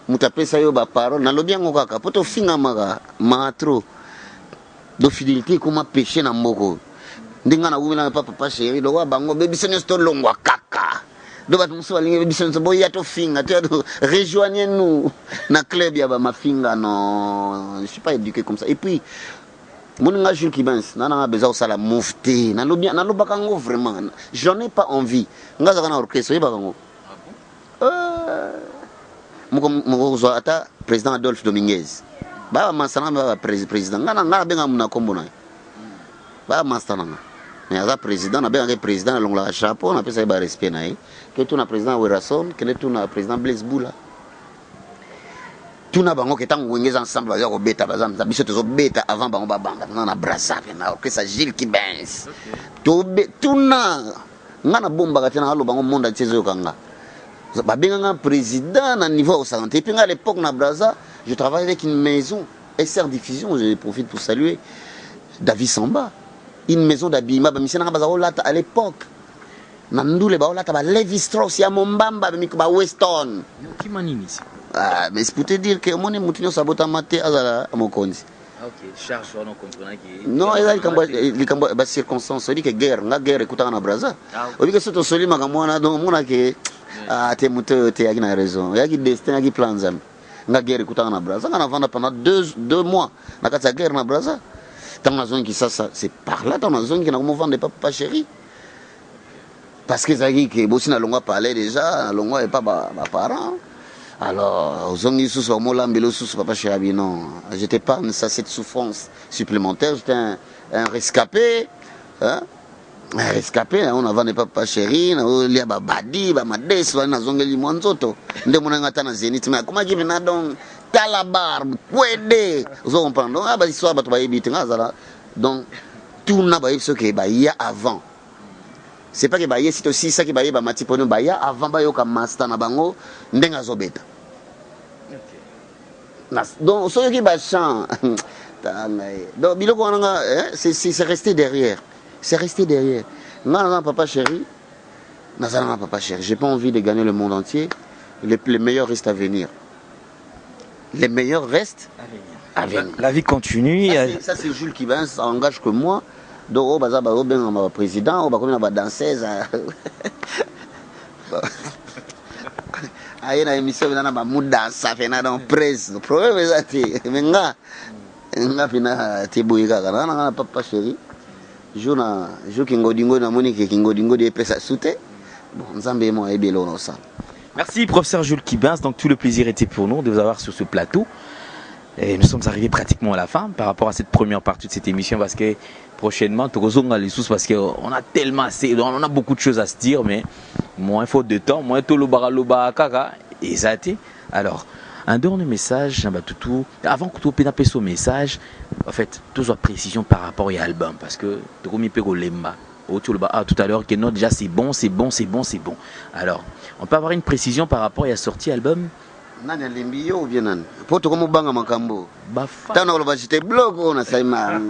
Speaker 5: muta pesa yo ba parole na lobi yango kaka poto finga maka matro do fidélité kuma péché na mboko ndinga na wumina papa chéri do wa bango baby senior sto longwa kaka do bat muso balingi baby senior boya to finga to rejoignez nous na club ya ba mafinga non je suis pas éduqué comme ça et puis mon nga Jules Kibens nana besoin au sala moufté na lobaka ngo vraiment j'en ai pas envie nga za na orchestre ba ngo moko zo ata président Adolphe Dominguez ba masana ba président nga benga muna kombo na ba masana mais à président na bien président long la chapeau na pesa ba respect na que tu na président Werason que tu na président Blaise Boula tu na bango que tango ngeza ensemble ba ko beta bazam biso to beta avant bango ba banda na brasa na que ça Gilles Kibens tu na ngana bomba katena halo bango monde tsezo kanga ba benga président na niveau au santé puis à l'époque na Braza je travaille avec une maison SR Diffusion je profite pour saluer David Samba une maison d'habillement bamisena bazolata à l'époque nandule baolata ba Levi Strauss ya Mombamba ba Weston
Speaker 4: qui manini
Speaker 5: mais c'est pour te dire que mon mutinyo sabota mate azala mokonzi
Speaker 4: OK charge on comprendre qui
Speaker 5: non il kambo ba circonstance dit que guerre écoutaka na Braza obi que soto soli makamwana donc mona que te muto te yakina raison yaki destin yaki plan zam nga guerre écoutaka na Braza nga vanda pendant 2 mois na kata guerre na Braza dans la zone qui ça c'est par là dans la zone qui n'a comment vendre pas chéri parce que ça dit que bossi na longwa parler déjà longwa et pas ba parents alors zone sous au mola mbelo sous papa chéri non j'étais pas ça cette souffrance supplémentaire j'étais un rescapé hein un rescapé on a vendu papa chéri na lia ba badi ba mades na zongeli mwanzoto nde mona ngata na Zénith mais comment qui vient donc Talabar, Kwede, vous comprenez? Donc, bah, histoire, bah, tu vas éviter, donc, tout n'a pas ce que bah, il y a avant. C'est pas que bah, c'est aussi ça qui bah, bah, mati pour nous, bah, il y a avant, bah, il y a comme master na bango, n'enga zobeta. Donc, ce qui bah, chant, donc, biloko c'est resté derrière. C'est resté derrière. Non, papa chéri, papa chéri, j'ai pas envie de gagner le monde entier. Les meilleurs restent à venir. Les meilleurs restent à venir.
Speaker 4: La vie continue.
Speaker 5: Ça, c'est Jules Kibens, ça engage que moi. Donc, on va président, on va comme une danseuse. Il y a une émission qui a une danse, ça fait une presse. Le problème, c'est que papa chéri. jo kingodingo na moni ke kingodingo de pesa soute. Bon, nzambe mo ebelo no ça.
Speaker 4: Merci professeur Jules Kibens, donc tout le plaisir était pour nous de vous avoir sur ce plateau. Et nous sommes arrivés pratiquement à la fin par rapport à cette première partie de cette émission parce que prochainement, parce qu'on a tellement assez, on a beaucoup de choses à se dire, mais moins faute de temps, moins tout le baraloba kaka et ça a été. Alors, un dernier message, avant que tu aies ce message, en fait, tout soit précision par rapport à l'album parce que tu as mis lemba. Tout à l'heure, que non, déjà c'est bon. Alors, on peut avoir une précision par rapport à la sortie album.
Speaker 5: Nani alimbi ou bien nani? Poto comme banga makambo. Tano lo bajite blog on saima.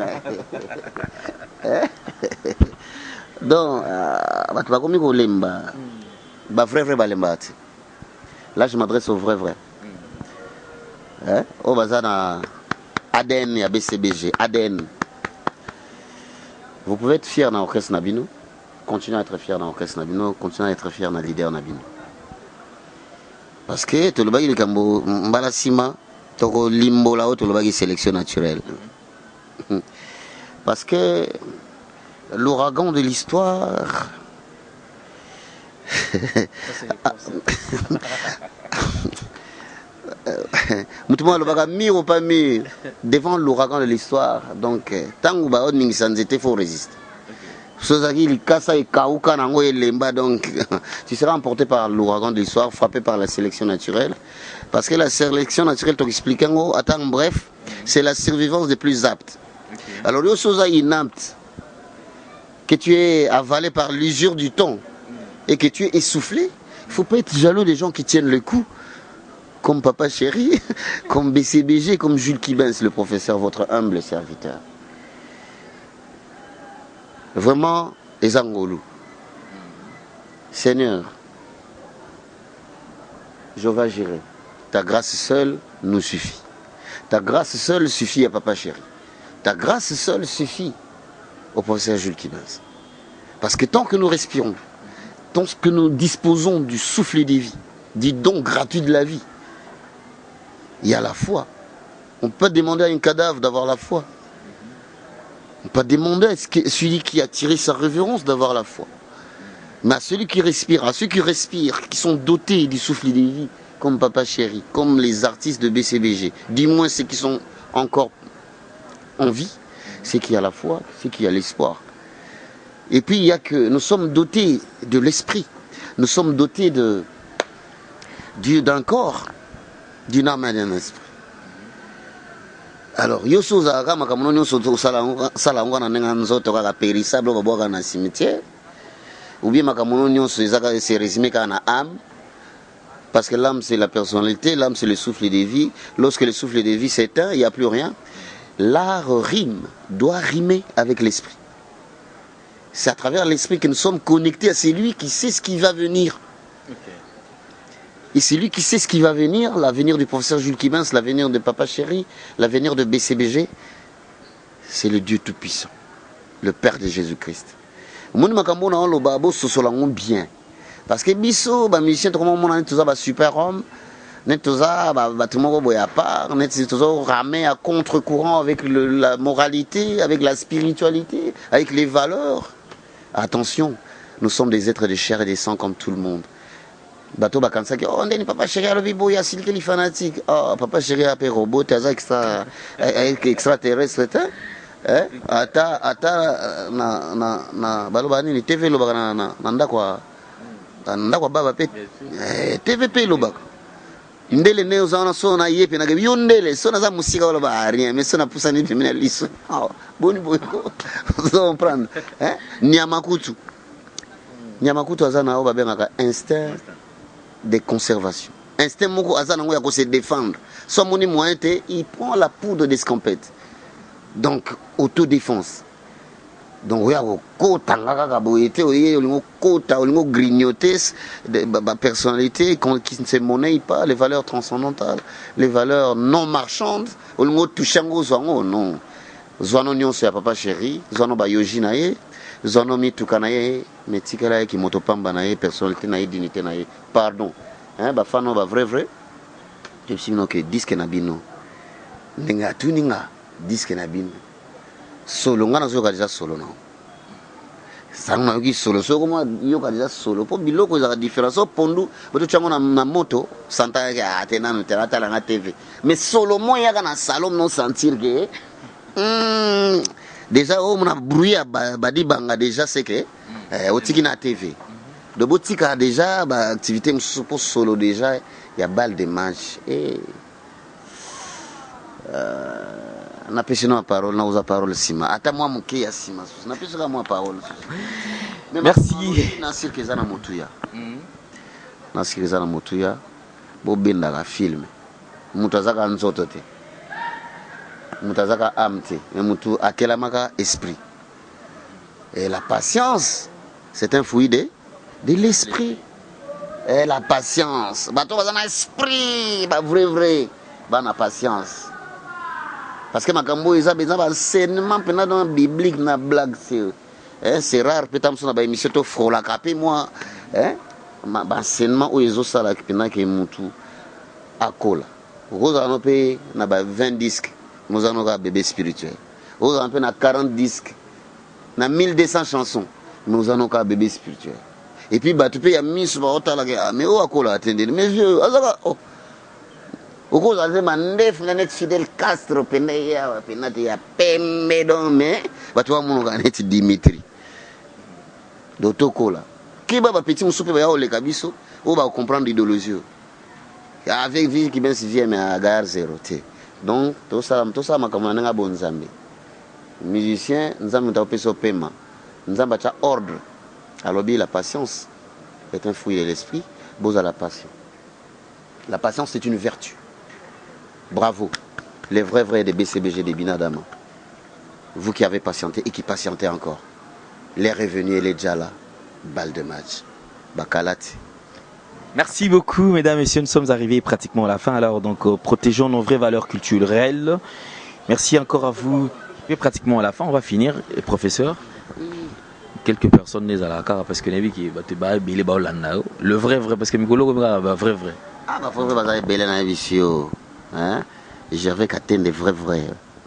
Speaker 5: Donc batu bakomi ko lemba. Ba vrai balemba. Là je m'adresse au vrai. Au bazana ADN et BCBG, ADN. Vous pouvez être fier dans l'orchestre Nabino, continuez à être fier dans l'orchestre Nabino, continuez à être fier dans le leader Nabino. Parce que tout le bagage de Kambo, Mbalasima, Toko Limbo là-haut, tout le bagage sélection naturelle. Parce que l'ouragan de l'histoire. Moutouma le baga mire ou pas mire devant l'ouragan de l'histoire. Donc, tant que bah on n'y s'en faut résister. Sozaki Likasa et Kauka Nango et Lemba, donc tu seras emporté par l'ouragan de l'histoire, frappé par la sélection naturelle. Parce que la sélection naturelle, t'en expliquant, attends, bref, c'est la survivance des plus aptes. Alors, le Soza inapte, que tu es avalé par l'usure du temps et que tu es essoufflé, il ne faut pas être jaloux des gens qui tiennent le coup. Comme Papa Chéri, comme BCBG, comme Jules Kibens, le professeur, votre humble serviteur. Vraiment, les Angolous. Seigneur, je vais gérer. Ta grâce seule nous suffit. Ta grâce seule suffit à Papa Chéri. Ta grâce seule suffit au professeur Jules Kibens. Parce que tant que nous respirons, tant que nous disposons du souffle des vies, du don gratuit de la vie, il y a la foi. On peut demander à un cadavre d'avoir la foi. On peut demander à celui qui a tiré sa révérence d'avoir la foi. Mais à celui qui respire, à ceux qui respirent, qui sont dotés du souffle des vies, comme Papa Chéri, comme les artistes de BCBG, du moins ceux qui sont encore en vie, c'est qu'il y a la foi, c'est qu'il y a l'espoir. Et puis il y a que nous sommes dotés de l'esprit, nous sommes dotés d'un corps, d'une âme et d'un esprit. Alors, yoso zaka makamono nyoso sala ngwana nenga nzoto kaka périssable babwaka na cimetière. Ou bien makamono nyoso ezaka c'est résumé ka na âme. Parce que l'âme c'est la personnalité, l'âme c'est le souffle de vie. Lorsque le souffle de vie s'éteint, il n'y a plus rien. L'art rime, doit rimer avec l'esprit. C'est à travers l'esprit que nous sommes connectés à celui qui sait ce qui va venir. Et c'est lui qui sait ce qui va venir, l'avenir du professeur Jules Kibens, l'avenir de Papa Chéri, l'avenir de BCBG, c'est le Dieu Tout-Puissant, le Père de Jésus-Christ. Moi, je bien. Parce que Bisso, musicien, tout le monde est super homme, tout le monde est ramé à contre-courant avec la moralité, avec la spiritualité, avec les valeurs. Attention, nous sommes des êtres de chair et de sang comme tout le monde. Bateau bakansa ki oh ndeni Papa Chéri alobi boya silke li fanatique oh Papa Chéri a pe robot aza extraterrestre ata na baloba nini TV lobaka na ndako baba pe TV pe lobaka ndele ne ozana so na yepe na gebi ndele so na za musika wala ba rien mais so na pousa ni pemina liso boni boyko so prendre Nyamakutu azana o babengaka instinct de conservation. Instinct moko azana ya se défendre. Soit moni moyen il prend la poudre d'escampette. Donc autodéfense. Donc oya ko tangaka ka boyete oye olingo kota olingo grignoter ba personnalité qui ne se monnaie pas les valeurs transcendantales, les valeurs non marchandes, olingo touchango zwango non. Zwano nyonso ya Papa Chéri, zwano ba yoji na ye. Zono mituka na ye metikala ye ki motopamba na ye personnalité na ye dignité na ye pardon ba fano ba vrai je suis no que disque na bino ndinga tuninga disque na bino solo ngana zo ka déjà solo na sango na solo so comment yo ka déjà solo po biloko za différence so pondu boto chango na moto santa ya atena no terata la TV mais solo mo ya kana salon non sentir que déjà o mona bruit badi banga déjà c'est que otiki na TV de botika déjà ba activité pour solo déjà il y a balle de match et na pêché na parole na usa parole sima ata moi moke ya sima na pêché ka moi parole
Speaker 4: merci
Speaker 5: na sikeza na motuya na sikeza na motuya bo benda ka film mutu azaka nzoto te mutu azaka amte mais mutu akela maka esprit et la patience c'est un fruit de l'esprit et la patience bato bazana esprit ba vrai ba na patience parce que makambo eza besoin d'enseignement pendant dans biblique na blague c'est rare peut-être sur na émission to frola capé moi ma enseignement o ezo sala pendant que mutu akola roza no pe na ba 20 disques nous allons ka bébé spirituel roza pe na 40 disques na 1200 chansons nous allons ka bébé spirituel et puis ba tu peux ya mis ba otala mais o akola attendre mais vieux azaka Oko zaze mandef na net Fidel Castro pena ya pembe don mais batu wa muno net Dimitri dotokola ki ba petit musupe ba ya ole kabiso o ba comprendre l'idéologie avec vie qui ben si vient mais à gare zéro t donc tout ça makamana nga bonzambe musicien nzambe ta peso pema nzamba cha ordre alobi la patience est un fruit de l'esprit boza la passion. La patience c'est une vertu. Bravo, les vrais des BCBG des Binadama. Vous qui avez patienté et qui patientez encore. Les revenus et les Djala, balle de match. Bakalat.
Speaker 4: Merci beaucoup, mesdames et messieurs. Nous sommes arrivés pratiquement à la fin. Alors, donc, protégeons nos vraies valeurs culturelles. Merci encore à vous. Et pratiquement à la fin, on va finir. Et professeur, quelques personnes les à la cara parce que les qui le vrai, parce que Mikolo, vrai.
Speaker 5: Ah, bah, faut que vous belle na visio. Hein? J'avais qu'à atteindre des vrais.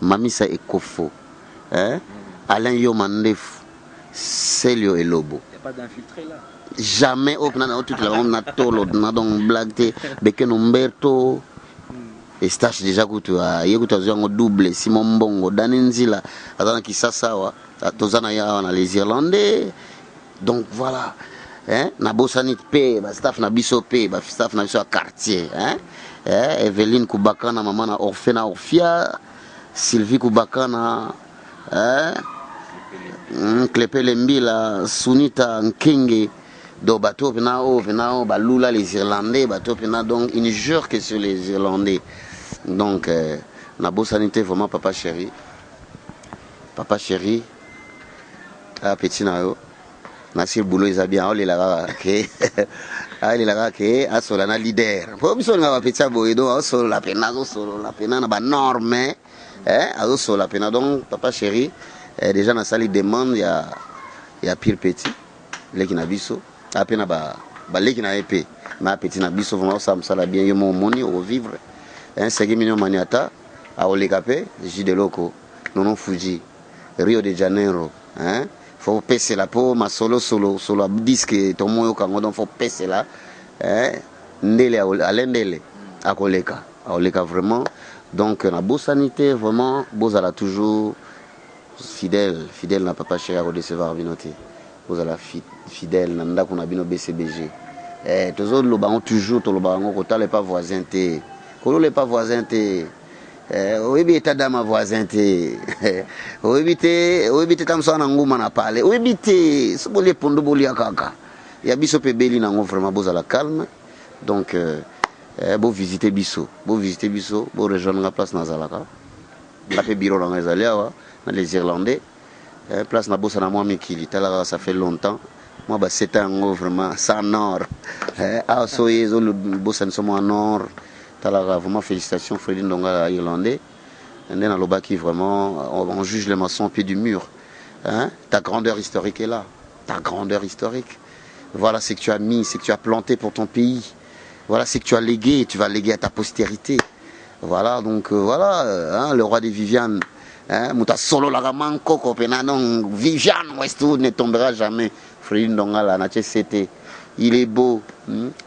Speaker 5: Mamisa et Kofo. Hein? Alain Yomandef, Célio et Lobo.
Speaker 4: Il n'y a pas d'infiltré là.
Speaker 5: Jamais au plan toute la on a tolo na donc blague beken Umberto et stage déjà que tu as yekuta zongo double Simon Bongo Danenzila azana kisasawa tozana ya na les Irlandais donc voilà hein na bosani pe ba staff na biso pe ba staff na biso quartier hein Evelyne Kubakana maman na Orphena Orphia Sylvie Kubakana hein Klepele Mbila Sunita Nkenge do bateau venant balula les Irlandais bateau venant donc il ne jure que sur les Irlandais donc na beau sanité vraiment papa chéri a petit na yo na sur boulot ils a bien oli la que ali la que a solana leader po biso nga petit boy do solo la pena na ba norme a solo la pena donc papa chéri déjà na sali demande il y a pire petit les qui na biso apena ba leki na épée ma petit na biso vraiment ça me sala bien yo mon moni au vivre un 5 millions maniata a olekape J de loco non Fuji Rio de Janeiro hein faut passer la peau ma solo disque ton moyo kango donc faut passer là hein ndele alendele akoleka vraiment donc na beau sanité vraiment beau ala toujours fidèle na papa chéri à recevoir binoté vous allez fidèle nanda qu'on a bino BCBG toujours le bango toujours to le bango ko tale pas voisin te ko le pas voisin te oyebi état dama voisin te oyebi tam so na nguma na pale oyebi te so boli pondo boli akaka ya biso pe beli nango vraiment boza la calme donc bo visiter biso bo rejoindre la place nazalaka la pe bureau na ngazaliawa na les Irlandais place na bossa na moi mikili tala ça fait longtemps moi ba 7 ans vraiment sans nord ah soyez le bossa nous en nord tala vraiment félicitations Freddy Ndonga irlandais ndé na lobaki vraiment on juge les maçons au pied du mur hein ta grandeur historique est là voilà ce que tu as mis ce que tu as planté pour ton pays voilà ce que tu as légué et tu vas léguer à ta postérité voilà donc voilà hein, le roi des Vivianes Mouta solo la manco non Viviane Westwood ne tombera jamais. Freddy Ndongala na c'était. Il est beau,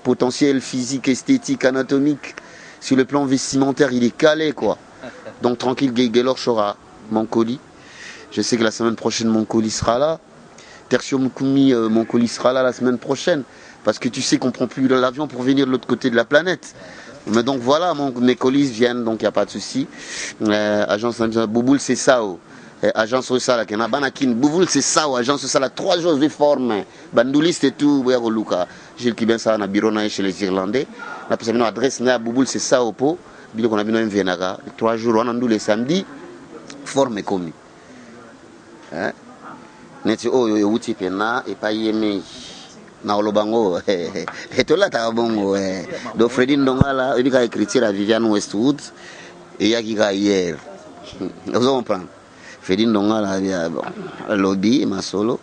Speaker 5: potentiel physique, esthétique, anatomique. Sur le plan vestimentaire, il est calé quoi. Donc tranquille, Gaylor aura mon colis. Je sais que la semaine prochaine mon colis sera là. Tertio Mukumi, mon colis sera là la semaine prochaine. Parce que tu sais qu'on prend plus l'avion pour venir de l'autre côté de la planète. Mais donc voilà, mes colis viennent, donc il n'y a pas de souci. Agence Bouboule, c'est ça. Agence Osala, qui est Banakin. Bouboule, c'est ça. Agence Osala, 3 jours de forme. Bandouliste et tout. Gilles Kibin, ça, on a bureau chez les Irlandais. On a pris une adresse, Bouboule, c'est ça au pot. On a vu un Vénaga. 3 jours, on a nous les samedis. Forme commis. Neti oh yo wuti pena et pas yeme. Na olobango et to la ta bongo do Freddy Ndongala il a écrit à Viviane Westwood et ya qui ga hier vous comprenez Freddy Ndongala lobby ma solo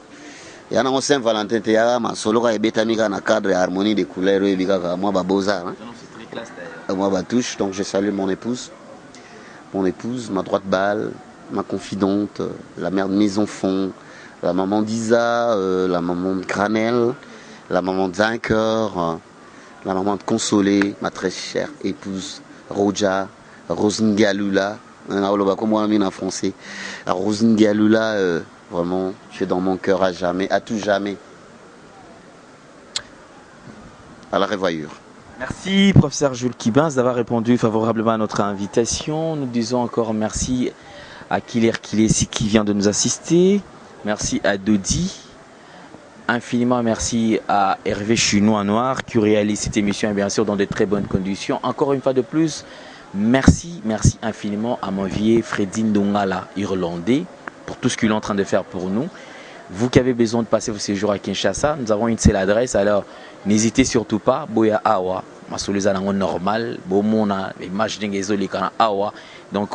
Speaker 5: ya na Saint Valentin te ya ma solo ka ebeta mika na cadre harmonie des couleurs et bika moi ba boza moi ba touche donc je salue mon épouse ma droite balle ma confidente la mère de mes enfants la maman d'Isa la maman de Granel la maman d'un cœur, la maman de Consolé, ma très chère épouse Roja, Rosengalula, comme on dit en français, Rosengalula, vraiment, tu es dans mon cœur à jamais, à tout jamais. À la revoyure.
Speaker 4: Merci professeur Jules Kibins d'avoir répondu favorablement à notre invitation. Nous disons encore merci à Kiler Kilesi qui vient de nous assister. Merci à Dodi. Infiniment merci à Hervé Chinois Noir qui réalise cette émission et bien sûr dans de très bonnes conditions. Encore une fois de plus, merci infiniment à mon vieux Freddy Ndongala irlandais pour tout ce qu'il est en train de faire pour nous. Vous qui avez besoin de passer vos séjours à Kinshasa, nous avons une seule adresse, alors n'hésitez surtout pas. Boya Awa, ma solution normal, Bomona, image d'Ingezoli Kana Awa. Donc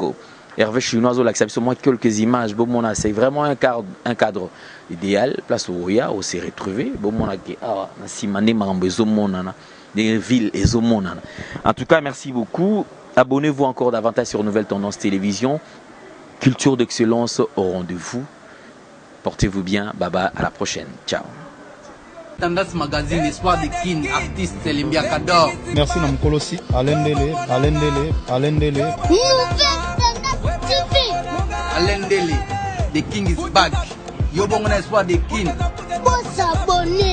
Speaker 4: Hervé Chinois l'accepte moi quelques images. Bomona, c'est vraiment un cadre idéal. Place où on s'est retrouvé. Bomona qui Simane Marambezo Monana, des villes et Zomonana. En tout cas, merci beaucoup. Abonnez-vous encore davantage sur Nouvelle Tendance Télévision. Culture d'excellence au rendez-vous. Portez-vous bien. Baba, à la prochaine. Ciao.
Speaker 1: Tendance Magazine, Espoir de Kin, artiste Limbia Kador.
Speaker 10: Merci Namkolosi, Alain Dele.
Speaker 3: Nouvelle Tendance TV.
Speaker 1: Alain Dele, the king is back. Yo bon espoir de Kin.
Speaker 3: Faut s'abonner.